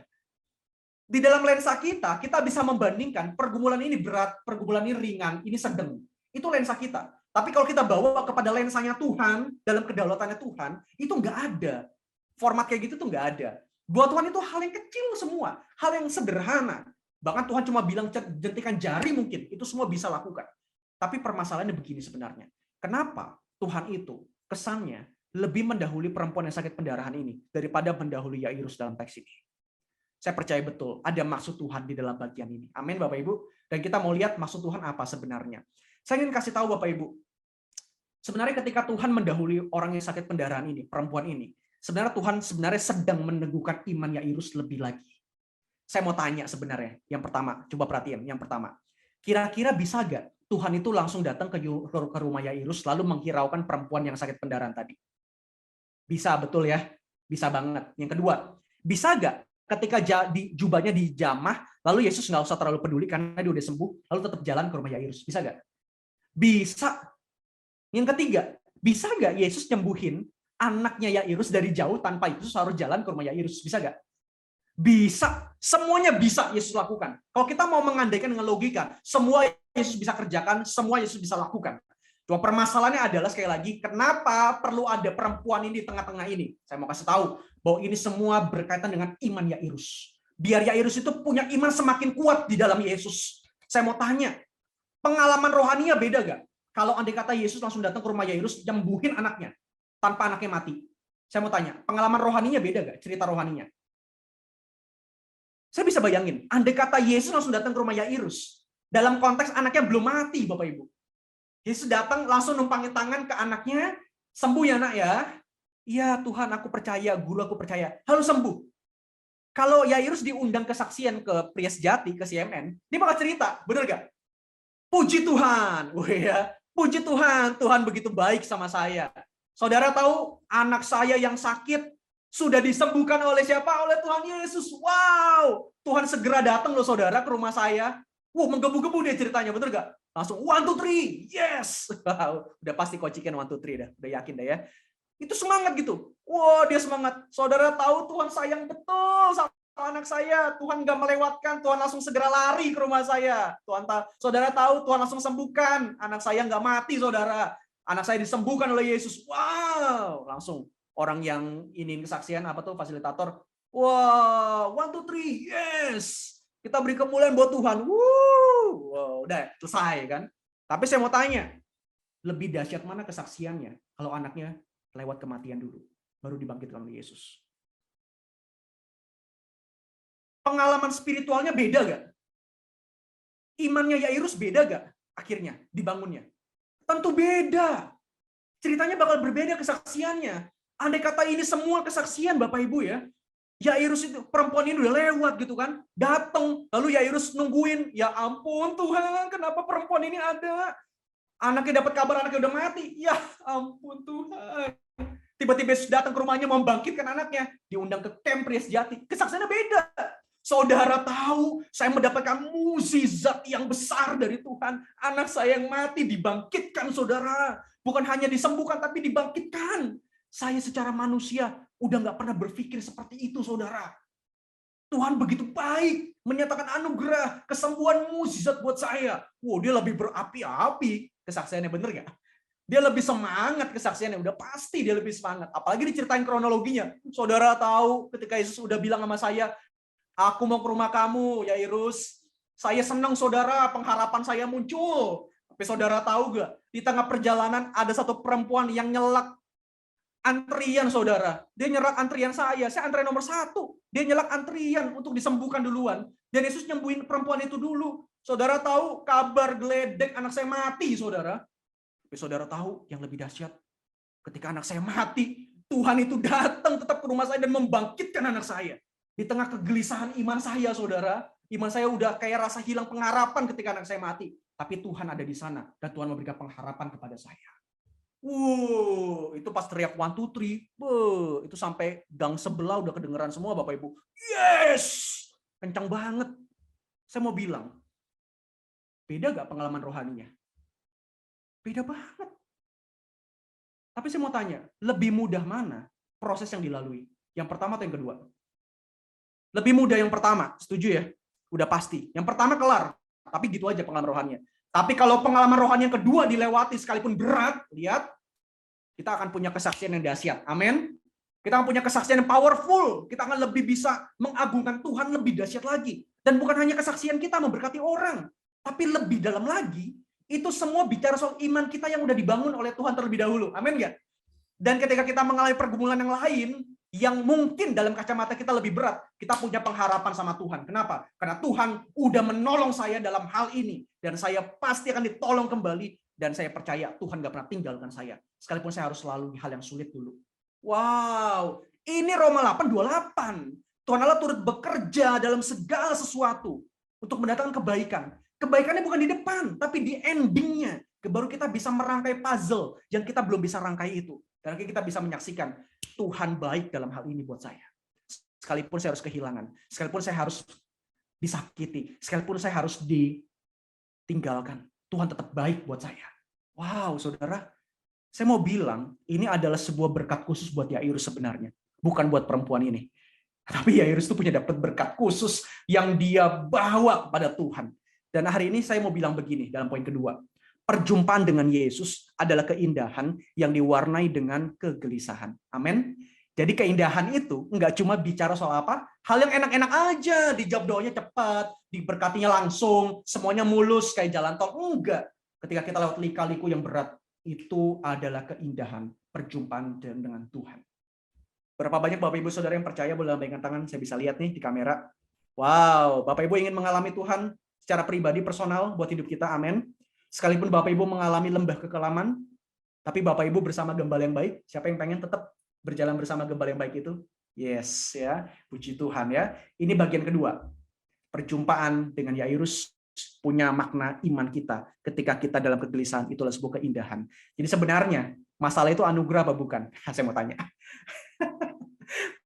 Di dalam lensa kita, kita bisa membandingkan pergumulan ini berat, pergumulan ini ringan, ini sedang. Itu lensa kita. Tapi kalau kita bawa kepada lensanya Tuhan, dalam kedaulatannya Tuhan, itu nggak ada. Format kayak gitu tuh nggak ada. Buat Tuhan itu hal yang kecil semua, hal yang sederhana. Bahkan Tuhan cuma bilang jentikan jari mungkin, itu semua bisa lakukan. Tapi permasalahannya begini sebenarnya. Kenapa Tuhan itu kesannya lebih mendahului perempuan yang sakit pendarahan ini daripada mendahului Yairus dalam teks ini? Saya percaya betul ada maksud Tuhan di dalam bagian ini. Amin Bapak Ibu. Dan kita mau lihat maksud Tuhan apa sebenarnya. Saya ingin kasih tahu Bapak Ibu. Sebenarnya ketika Tuhan mendahului orang yang sakit pendarahan ini, perempuan ini, sebenarnya Tuhan sedang meneguhkan iman Yairus lebih lagi. Saya mau tanya sebenarnya. Yang pertama, coba perhatian. Yang pertama, kira-kira bisa gak Tuhan itu langsung datang ke rumah Yairus lalu menghiraukan perempuan yang sakit pendarahan tadi? Bisa, betul ya? Bisa banget. Yang kedua, bisa gak ketika jubahnya dijamah, lalu Yesus nggak usah terlalu peduli karena dia udah sembuh, lalu tetap jalan ke rumah Yairus? Bisa nggak? Bisa. Yang ketiga, bisa nggak Yesus nyembuhin anaknya Yairus dari jauh tanpa Yesus harus jalan ke rumah Yairus? Bisa nggak? Bisa, semuanya bisa Yesus lakukan. Kalau kita mau mengandaikan dengan logika, semua Yesus bisa kerjakan, semua Yesus bisa lakukan. Cuma permasalahannya adalah sekali lagi, kenapa perlu ada perempuan ini di tengah-tengah ini? Saya mau kasih tahu bahwa ini semua berkaitan dengan iman Yairus. Biar Yairus itu punya iman semakin kuat di dalam Yesus. Saya mau tanya, pengalaman rohaninya beda gak? Kalau andai kata Yesus langsung datang ke rumah Yairus, nyembuhin anaknya, tanpa anaknya mati. Saya mau tanya, pengalaman rohaninya beda gak? Cerita rohaninya. Saya bisa bayangin, andai kata Yesus langsung datang ke rumah Yairus, dalam konteks anaknya belum mati, Bapak Ibu. Yesus datang langsung numpangin tangan ke anaknya, sembuh ya nak ya. Iya Tuhan, aku percaya, guru aku percaya. Lalu sembuh. Kalau Yairus diundang kesaksian ke pria sejati, ke CNN, dia bakal cerita, bener gak? Puji Tuhan, ya. Puji Tuhan, Tuhan begitu baik sama saya. Saudara tahu, anak saya yang sakit sudah disembuhkan oleh siapa? Oleh Tuhan Yesus. Wow, Tuhan segera datang loh saudara ke rumah saya. Wow, menggebu-gebu dia ceritanya, bener gak? Langsung 1, 2, 3, yes. Wow, udah pasti Coach Chicken 1, 2, 3 dah, udah yakin dah ya. Itu semangat gitu. Wow, dia semangat. Saudara tahu Tuhan sayang betul sama anak saya. Tuhan gak melewatkan, Tuhan langsung segera lari ke rumah saya. Saudara tahu Tuhan langsung sembuhkan. Anak saya gak mati, saudara. Anak saya disembuhkan oleh Yesus. Wow, langsung orang yang ini kesaksian apa tuh fasilitator. Wow, 1, 2, 3, yes. Kita beri kemuliaan buat Tuhan. Wow, udah selesai kan. Tapi saya mau tanya, lebih dahsyat mana kesaksiannya kalau anaknya lewat kematian dulu, baru dibangkitkan oleh Yesus? Pengalaman spiritualnya beda gak? Imannya Yairus beda gak akhirnya dibangunnya? Tentu beda. Ceritanya bakal berbeda kesaksiannya. Andai kata ini semua kesaksian Bapak Ibu ya, Yairus itu, perempuan ini udah lewat gitu kan, datang, lalu Yairus nungguin, ya ampun Tuhan, kenapa perempuan ini ada? Anaknya dapat kabar anaknya udah mati, ya ampun Tuhan. Tiba-tiba Yesus datang ke rumahnya membangkitkan anaknya, diundang ke camp pria sejati. Kesaksiannya beda. Saudara tahu, saya mendapatkan mukjizat yang besar dari Tuhan. Anak saya yang mati dibangkitkan, saudara. Bukan hanya disembuhkan, tapi dibangkitkan. Saya secara manusia udah nggak pernah berpikir seperti itu, saudara. Tuhan begitu baik, menyatakan anugerah, kesembuhan mukjizat buat saya. Wow, dia lebih berapi-api. Kesaksiannya bener nggak? Dia lebih semangat kesaksiannya, udah pasti dia lebih semangat. Apalagi diceritain kronologinya. Saudara tahu ketika Yesus udah bilang sama saya, aku mau ke rumah kamu, Yairus. Saya senang saudara, pengharapan saya muncul. Tapi saudara tahu gak, di tengah perjalanan ada satu perempuan yang nyelak antrian saudara. Dia nyelak antrian saya antrian nomor 1. Dia nyelak antrian untuk disembuhkan duluan. Dan Yesus nyembuhin perempuan itu dulu. Saudara tahu kabar geledek anak saya mati, saudara. Tapi saudara tahu yang lebih dahsyat, ketika anak saya mati, Tuhan itu datang tetap ke rumah saya dan membangkitkan anak saya. Di tengah kegelisahan iman saya, saudara, iman saya udah kayak rasa hilang pengharapan ketika anak saya mati. Tapi Tuhan ada di sana dan Tuhan memberikan pengharapan kepada saya. Itu pas teriak 1, 2, 3, itu sampai gang sebelah udah kedengeran semua Bapak Ibu. Yes! Kencang banget. Saya mau bilang, beda gak pengalaman rohaninya? Beda banget. Tapi saya mau tanya, lebih mudah mana proses yang dilalui? Yang pertama atau yang kedua? Lebih mudah yang pertama, setuju ya? Udah pasti. Yang pertama kelar, tapi gitu aja pengalaman rohaninya. Tapi kalau pengalaman rohani yang kedua dilewati sekalipun berat, lihat, kita akan punya kesaksian yang dahsyat. Amin. Kita akan punya kesaksian yang powerful. Kita akan lebih bisa mengagungkan Tuhan lebih dahsyat lagi. Dan bukan hanya kesaksian kita memberkati orang, tapi lebih dalam lagi, itu semua bicara soal iman kita yang udah dibangun oleh Tuhan terlebih dahulu. Amin nggak? Dan ketika kita mengalami pergumulan yang lain, yang mungkin dalam kacamata kita lebih berat, kita punya pengharapan sama Tuhan. Kenapa? Karena Tuhan udah menolong saya dalam hal ini. Dan saya pasti akan ditolong kembali. Dan saya percaya Tuhan gak pernah tinggalkan saya. Sekalipun saya harus melalui hal yang sulit dulu. Wow, ini Roma 8:28. Tuhan Allah turut bekerja dalam segala sesuatu untuk mendatangkan kebaikan. Kebaikannya bukan di depan, tapi di endingnya. Baru kita bisa merangkai puzzle yang kita belum bisa rangkai itu. Dan kita bisa menyaksikan Tuhan baik dalam hal ini buat saya. Sekalipun saya harus kehilangan, sekalipun saya harus disakiti, sekalipun saya harus ditinggalkan, Tuhan tetap baik buat saya. Wow, saudara, saya mau bilang ini adalah sebuah berkat khusus buat Yairus sebenarnya, bukan buat perempuan ini. Tapi Yairus itu punya dapat berkat khusus yang dia bawa kepada Tuhan. Dan hari ini saya mau bilang begini dalam poin kedua. Perjumpaan dengan Yesus adalah keindahan yang diwarnai dengan kegelisahan. Amin. Jadi keindahan itu nggak cuma bicara soal apa, hal yang enak-enak aja, dijawab doanya cepat, diberkatinya langsung, semuanya mulus kayak jalan tol. Enggak. Ketika kita lewat lika-liku yang berat, itu adalah keindahan perjumpaan dengan Tuhan. Berapa banyak Bapak Ibu Saudara yang percaya, boleh lambaikan tangan, saya bisa lihat nih di kamera. Wow, Bapak Ibu ingin mengalami Tuhan secara pribadi, personal buat hidup kita, amin. Sekalipun Bapak Ibu mengalami lembah kekelaman, tapi Bapak Ibu bersama gembala yang baik, siapa yang pengen tetap berjalan bersama gembala yang baik itu? Yes, ya, puji Tuhan ya. Ini bagian kedua. Perjumpaan dengan Yairus punya makna iman kita ketika kita dalam kegelisahan, itulah sebuah keindahan. Jadi sebenarnya masalah itu anugerah apa bukan? Saya mau tanya.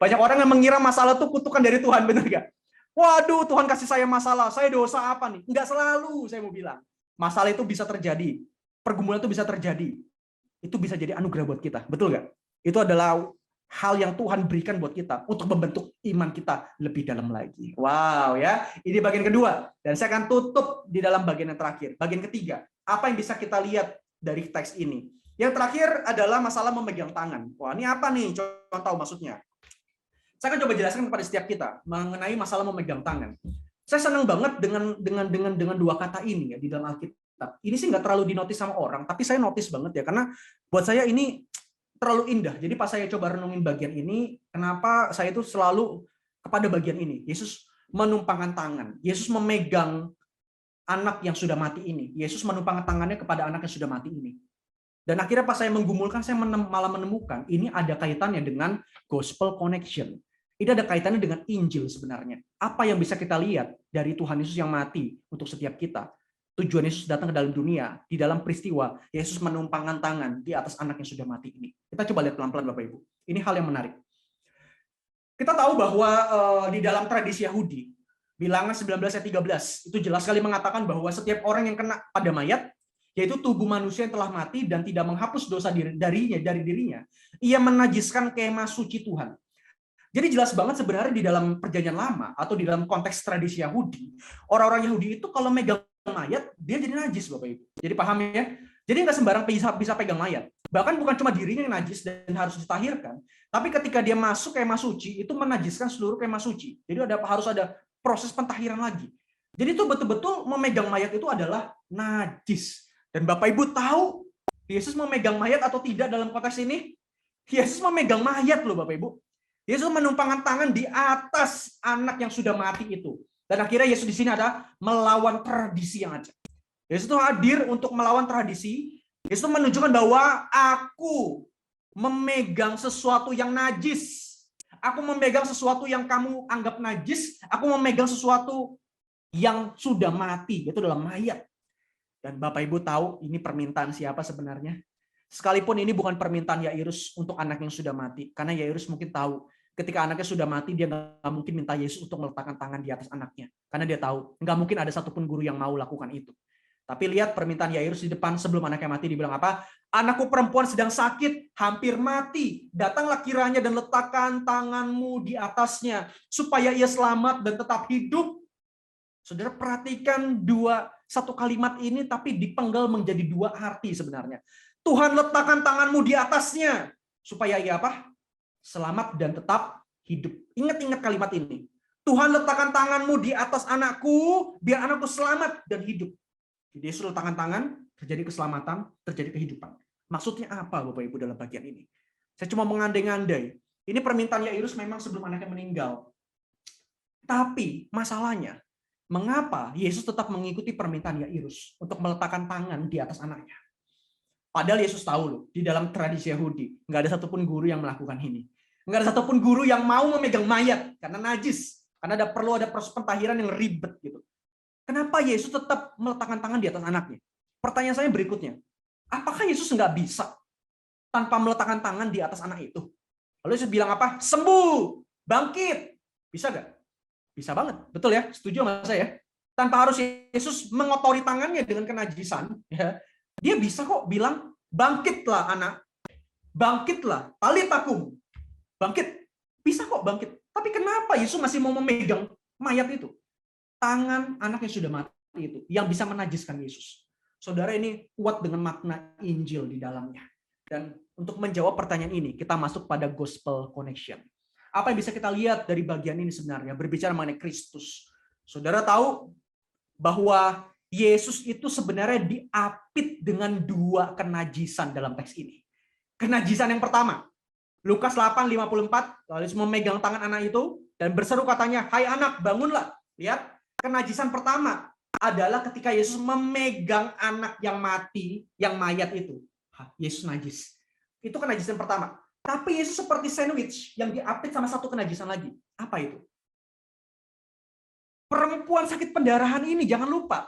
Banyak orang yang mengira masalah itu kutukan dari Tuhan, benar nggak? Waduh, Tuhan kasih saya masalah, saya dosa apa nih? Nggak selalu, saya mau bilang. Masalah itu bisa terjadi, pergumulan itu bisa terjadi. Itu bisa jadi anugerah buat kita, betul nggak? Itu adalah hal yang Tuhan berikan buat kita untuk membentuk iman kita lebih dalam lagi. Wow ya, ini bagian kedua. Dan saya akan tutup di dalam bagian yang terakhir. Bagian ketiga, apa yang bisa kita lihat dari teks ini? Yang terakhir adalah masalah memegang tangan. Wah, ini apa nih? Coba tahu maksudnya. Saya akan coba jelaskan kepada setiap kita mengenai masalah memegang tangan. Saya senang banget dengan dua kata ini ya di dalam Alkitab. Ini sih nggak terlalu dinotis sama orang, tapi saya notice banget ya karena buat saya ini terlalu indah. Jadi pas saya coba renungin bagian ini, kenapa saya itu selalu kepada bagian ini. Yesus menumpangkan tangan. Yesus memegang anak yang sudah mati ini. Yesus menumpangkan tangannya kepada anak yang sudah mati ini. Dan akhirnya pas saya menggumulkan, saya malah menemukan ini ada kaitannya dengan gospel connection. Ini ada kaitannya dengan Injil sebenarnya. Apa yang bisa kita lihat dari Tuhan Yesus yang mati untuk setiap kita? Tujuan Yesus datang ke dalam dunia, di dalam peristiwa, Yesus menumpangkan tangan di atas anak yang sudah mati ini. Kita coba lihat pelan-pelan Bapak Ibu. Ini hal yang menarik. Kita tahu bahwa di dalam tradisi Yahudi, Bilangan 19 ayat 13, itu jelas sekali mengatakan bahwa setiap orang yang kena pada mayat, yaitu tubuh manusia yang telah mati dan tidak menghapus dosa dari dirinya, ia menajiskan kemah suci Tuhan. Jadi jelas banget sebenarnya di dalam perjanjian lama atau di dalam konteks tradisi Yahudi, orang-orang Yahudi itu kalau megang mayat, dia jadi najis Bapak Ibu. Jadi paham ya? Jadi nggak sembarang bisa pegang mayat. Bahkan bukan cuma dirinya yang najis dan harus ditahirkan, tapi ketika dia masuk kemah suci, itu menajiskan seluruh kemah suci. Jadi harus ada proses pentahiran lagi. Jadi itu betul-betul memegang mayat itu adalah najis. Dan Bapak Ibu tahu Yesus memegang mayat atau tidak dalam konteks ini? Yesus memegang mayat loh Bapak Ibu. Yesus menumpangkan tangan di atas anak yang sudah mati itu. Dan akhirnya Yesus di sini ada melawan tradisi yang ada. Yesus itu hadir untuk melawan tradisi. Yesus menunjukkan bahwa aku memegang sesuatu yang najis. Aku memegang sesuatu yang kamu anggap najis. Aku memegang sesuatu yang sudah mati. Itu adalah mayat. Dan Bapak Ibu tahu ini permintaan siapa sebenarnya? Sekalipun ini bukan permintaan Yairus untuk anak yang sudah mati. Karena Yairus mungkin tahu ketika anaknya sudah mati, dia nggak mungkin minta Yesus untuk meletakkan tangan di atas anaknya. Karena dia tahu, nggak mungkin ada satupun guru yang mau lakukan itu. Tapi lihat permintaan Yairus di depan sebelum anaknya mati, dibilang apa? Anakku perempuan sedang sakit, hampir mati. Datanglah kiranya dan letakkan tanganmu di atasnya, supaya ia selamat dan tetap hidup. Saudara perhatikan satu kalimat ini, tapi dipenggal menjadi dua arti sebenarnya. Tuhan letakkan tanganmu di atasnya, supaya ia apa? Selamat dan tetap hidup. Ingat-ingat kalimat ini. Tuhan letakkan tanganmu di atas anakku, biar anakku selamat dan hidup. Jadi Yesus letakkan tangan, terjadi keselamatan, terjadi kehidupan. Maksudnya apa Bapak Ibu dalam bagian ini? Saya cuma mengandai-andai. Ini permintaan Yairus memang sebelum anaknya meninggal. Tapi masalahnya, mengapa Yesus tetap mengikuti permintaan Yairus untuk meletakkan tangan di atas anaknya? Padahal Yesus tahu loh, di dalam tradisi Yahudi, nggak ada satupun guru yang melakukan ini. Nggak ada satupun guru yang mau memegang mayat karena najis, karena perlu ada proses pentahiran yang ribet gitu. Kenapa Yesus tetap meletakkan tangan di atas anaknya? Pertanyaan saya berikutnya, apakah Yesus nggak bisa tanpa meletakkan tangan di atas anak itu? Lalu Yesus bilang apa? Sembuh, bangkit, bisa nggak? Bisa banget, betul ya? Setuju sama saya? Tanpa harus Yesus mengotori tangannya dengan kenajisan, ya. Dia bisa kok bilang, bangkitlah anak, bangkitlah, talitakum, bangkit, bisa kok bangkit. Tapi kenapa Yesus masih mau memegang mayat itu? Tangan anak yang sudah mati itu yang bisa menajiskan Yesus. Saudara, ini kuat dengan makna Injil di dalamnya. Dan untuk menjawab pertanyaan ini, kita masuk pada gospel connection. Apa yang bisa kita lihat dari bagian ini sebenarnya? Berbicara mengenai Kristus. Saudara tahu bahwa Yesus itu sebenarnya diapit dengan dua kenajisan dalam teks ini. Kenajisan yang pertama, Lukas 8:54, lalu Yesus memegang tangan anak itu dan berseru katanya, "Hai anak, bangunlah." Lihat, kenajisan pertama adalah ketika Yesus memegang anak yang mati, yang mayat itu. Yesus najis. Itu kenajisan pertama. Tapi Yesus seperti sandwich yang diapit sama satu kenajisan lagi. Apa itu? Perempuan sakit pendarahan ini, jangan lupa.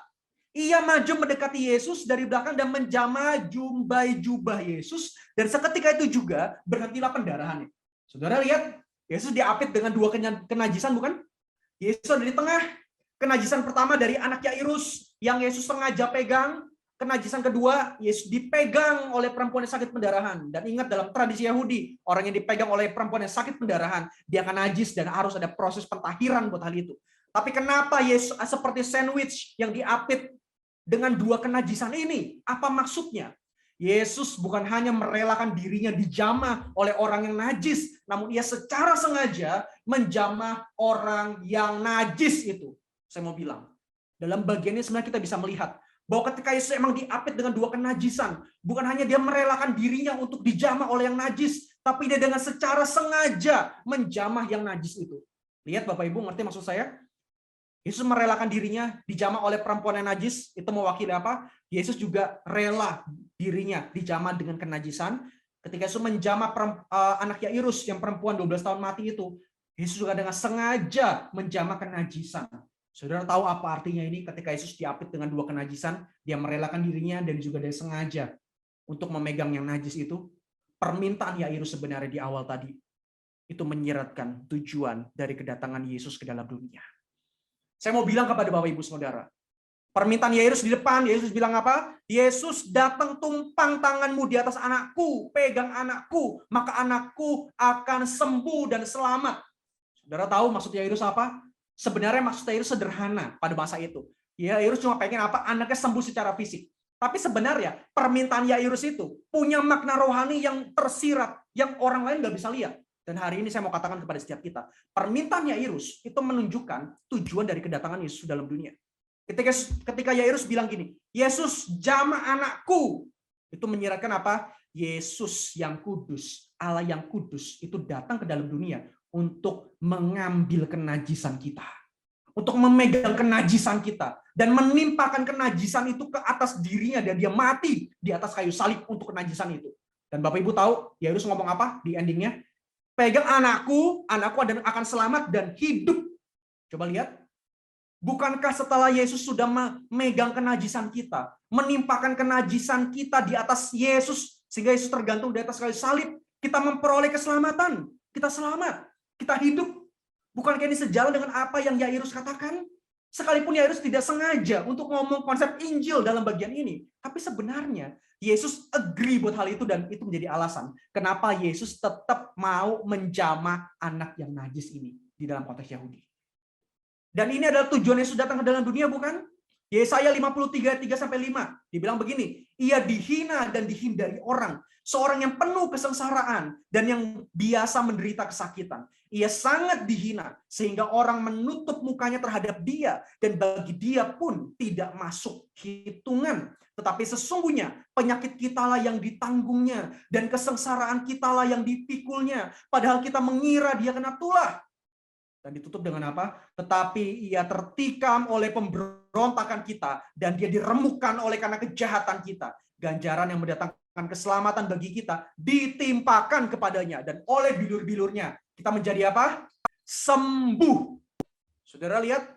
Ia maju mendekati Yesus dari belakang dan menjamah jubah Yesus. Dan seketika itu juga berhentilah pendarahannya. Saudara lihat, Yesus diapit dengan dua kenajisan, bukan? Yesus ada di tengah. Kenajisan pertama dari anak Yairus yang Yesus sengaja pegang. Kenajisan kedua, Yesus dipegang oleh perempuan yang sakit pendarahan. Dan ingat, dalam tradisi Yahudi, orang yang dipegang oleh perempuan yang sakit pendarahan, dia akan najis dan harus ada proses pentahiran buat hal itu. Tapi kenapa Yesus seperti sandwich yang diapit dengan dua kenajisan ini? Apa maksudnya? Yesus bukan hanya merelakan dirinya dijamah oleh orang yang najis, namun ia secara sengaja menjamah orang yang najis itu. Saya mau bilang, dalam bagian ini sebenarnya kita bisa melihat bahwa ketika Yesus emang diapit dengan dua kenajisan, bukan hanya dia merelakan dirinya untuk dijamah oleh yang najis, tapi dia dengan secara sengaja menjamah yang najis itu. Lihat Bapak Ibu, ngerti maksud saya? Yesus merelakan dirinya dijamah oleh perempuan yang najis, itu mewakili apa? Yesus juga rela dirinya dijamah dengan kenajisan. Ketika Yesus menjamah anak Yairus yang perempuan 12 tahun mati itu, Yesus juga dengan sengaja menjamah kenajisan. Saudara tahu apa artinya ini? Ketika Yesus diapit dengan dua kenajisan, dia merelakan dirinya dan juga dia sengaja untuk memegang yang najis itu. Permintaan Yairus sebenarnya di awal tadi itu menyiratkan tujuan dari kedatangan Yesus ke dalam dunia. Saya mau bilang kepada Bapak Ibu Saudara, permintaan Yairus di depan, Yesus bilang apa? Yesus datang, tumpang tanganmu di atas anakku, pegang anakku, maka anakku akan sembuh dan selamat. Saudara tahu maksud Yairus apa? Sebenarnya maksud Yairus sederhana pada masa itu. Yairus cuma pengen apa? Anaknya sembuh secara fisik. Tapi sebenarnya permintaan Yairus itu punya makna rohani yang tersirat, yang orang lain nggak bisa lihat. Dan hari ini saya mau katakan kepada setiap kita, permintaan Yairus itu menunjukkan tujuan dari kedatangan Yesus dalam dunia. Ketika Yairus bilang gini, Yesus jamah anakku, itu menyiratkan apa? Yesus yang kudus, Allah yang kudus itu datang ke dalam dunia untuk mengambil kenajisan kita, untuk memegang kenajisan kita dan menimpakan kenajisan itu ke atas dirinya dan dia mati di atas kayu salib untuk kenajisan itu. Dan Bapak Ibu tahu Yairus ngomong apa di endingnya? Pegang anakku akan selamat dan hidup. Coba lihat. Bukankah setelah Yesus sudah memegang kenajisan kita, menimpakan kenajisan kita di atas Yesus, sehingga Yesus tergantung di atas kayu salib, kita memperoleh keselamatan, kita selamat, kita hidup. Bukankah ini sejalan dengan apa yang Yairus katakan? Sekalipun Yairus tidak sengaja untuk ngomong konsep Injil dalam bagian ini, tapi sebenarnya Yesus agree buat hal itu dan itu menjadi alasan kenapa Yesus tetap mau menjamah anak yang najis ini di dalam konteks Yahudi. Dan ini adalah tujuan Yesus datang ke dalam dunia, bukan? Yesaya 53:3-5 dibilang begini, ia dihina dan dihindari orang, seorang yang penuh kesengsaraan dan yang biasa menderita kesakitan. Ia sangat dihina sehingga orang menutup mukanya terhadap dia dan bagi dia pun tidak masuk hitungan. Tetapi sesungguhnya penyakit kitalah yang ditanggungnya dan kesengsaraan kitalah yang dipikulnya. Padahal kita mengira dia kena tulah. Dan ditutup dengan apa? Tetapi ia tertikam oleh pemberontakan kita dan dia diremukkan oleh karena kejahatan kita. Ganjaran yang mendatangkan keselamatan bagi kita ditimpakan kepadanya dan oleh bilur-bilurnya kita menjadi apa? Sembuh. Saudara lihat,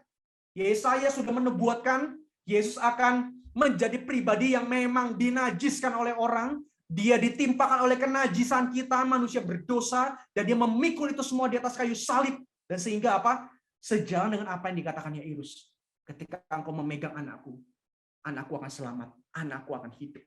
Yesaya sudah menubuatkan Yesus akan menjadi pribadi yang memang dinajiskan oleh orang. Dia ditimpakan oleh kenajisan kita, manusia berdosa, dan dia memikul itu semua di atas kayu salib. Dan sehingga apa? Sejalan dengan apa yang dikatakan Yairus. Ketika engkau memegang anakku akan selamat, anakku akan hidup.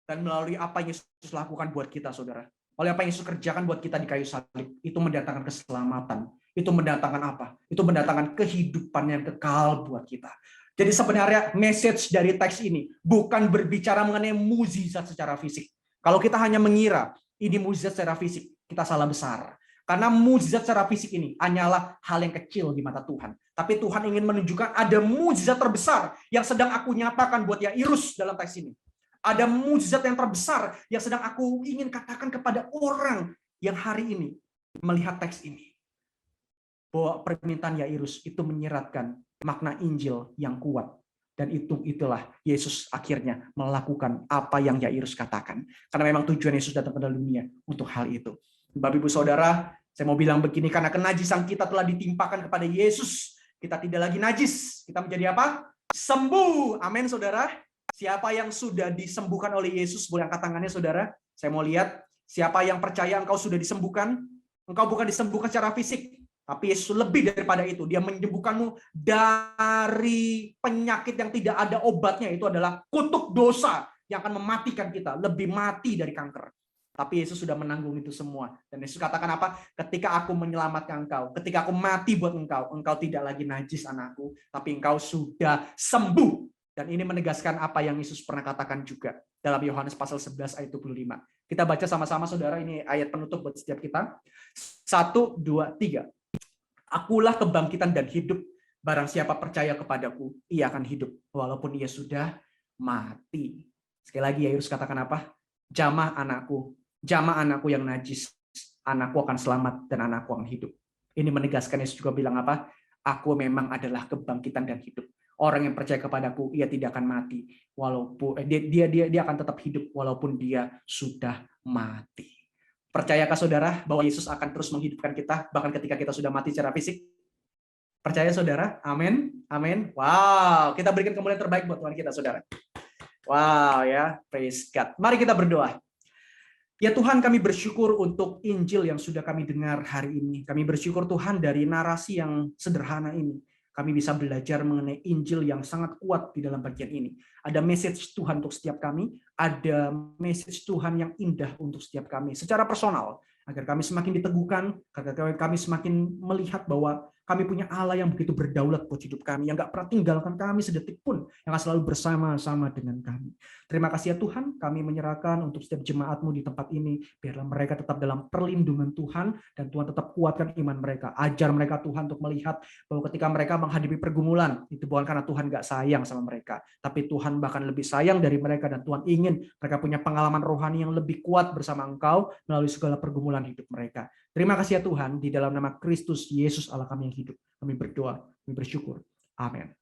Dan melalui apa yang Yesus lakukan buat kita, saudara, oleh apa yang Yesus kerjakan buat kita di kayu salib. Itu mendatangkan keselamatan. Itu mendatangkan apa? Itu mendatangkan kehidupan yang kekal buat kita. Jadi sebenarnya message dari teks ini bukan berbicara mengenai mukjizat secara fisik. Kalau kita hanya mengira ini mukjizat secara fisik, kita salah besar. Karena mukjizat secara fisik ini hanyalah hal yang kecil di mata Tuhan. Tapi Tuhan ingin menunjukkan ada mukjizat terbesar yang sedang aku nyatakan buat Yairus dalam teks ini. Ada mukjizat yang terbesar yang sedang aku ingin katakan kepada orang yang hari ini melihat teks ini. Bahwa permintaan Yairus itu menyeratkan makna Injil yang kuat. Dan itulah Yesus akhirnya melakukan apa yang Yairus katakan. Karena memang tujuan Yesus datang ke dalam dunia untuk hal itu. Bapak Ibu Saudara, saya mau bilang begini, karena kenajisan kita telah ditimpakan kepada Yesus. Kita tidak lagi najis. Kita menjadi apa? Sembuh. Amin, Saudara. Siapa yang sudah disembuhkan oleh Yesus, boleh angkat tangannya, Saudara. Saya mau lihat, siapa yang percaya engkau sudah disembuhkan. Engkau bukan disembuhkan secara fisik, tapi Yesus lebih daripada itu. Dia menyembuhkanmu dari penyakit yang tidak ada obatnya. Itu adalah kutuk dosa yang akan mematikan kita. Lebih mati dari kanker. Tapi Yesus sudah menanggung itu semua. Dan Yesus katakan apa? Ketika aku menyelamatkan engkau, ketika aku mati buat engkau, engkau tidak lagi najis anakku, tapi engkau sudah sembuh. Dan ini menegaskan apa yang Yesus pernah katakan juga dalam Yohanes pasal 11 ayat 25. Kita baca sama-sama, Saudara. Ini ayat penutup buat setiap kita. 1, 2, 3. Akulah kebangkitan dan hidup. Barang siapa percaya kepadaku, ia akan hidup walaupun ia sudah mati. Sekali lagi Yairus katakan apa? Jamah anakku yang najis. Anakku akan selamat dan anakku akan hidup. Ini menegaskan, Yesus juga bilang apa? Aku memang adalah kebangkitan dan hidup. Orang yang percaya kepadaku, ia tidak akan mati, walaupun dia akan tetap hidup walaupun dia sudah mati. Percayakah Saudara bahwa Yesus akan terus menghidupkan kita bahkan ketika kita sudah mati secara fisik? Percaya Saudara? Amin. Amin. Wow, kita berikan kemuliaan terbaik buat Tuhan kita, Saudara. Wow ya, praise God. Mari kita berdoa. Ya Tuhan, kami bersyukur untuk Injil yang sudah kami dengar hari ini. Kami bersyukur Tuhan dari narasi yang sederhana ini. Kami bisa belajar mengenai Injil yang sangat kuat di dalam bagian ini. Ada message Tuhan untuk setiap kami, ada message Tuhan yang indah untuk setiap kami secara personal, agar kami semakin diteguhkan, agar kami semakin melihat bahwa kami punya Allah yang begitu berdaulat buat hidup kami, yang gak pernah tinggalkan kami sedetik pun, yang akan selalu bersama-sama dengan kami. Terima kasih ya Tuhan, kami menyerahkan untuk setiap jemaat-Mu di tempat ini, biarlah mereka tetap dalam perlindungan Tuhan, dan Tuhan tetap kuatkan iman mereka. Ajar mereka Tuhan untuk melihat bahwa ketika mereka menghadapi pergumulan, itu bukan karena Tuhan gak sayang sama mereka, tapi Tuhan bahkan lebih sayang dari mereka, dan Tuhan ingin mereka punya pengalaman rohani yang lebih kuat bersama Engkau melalui segala pergumulan hidup mereka. Terima kasih ya Tuhan, di dalam nama Kristus Yesus Allah kami yang hidup. Kami berdoa, kami bersyukur. Amin.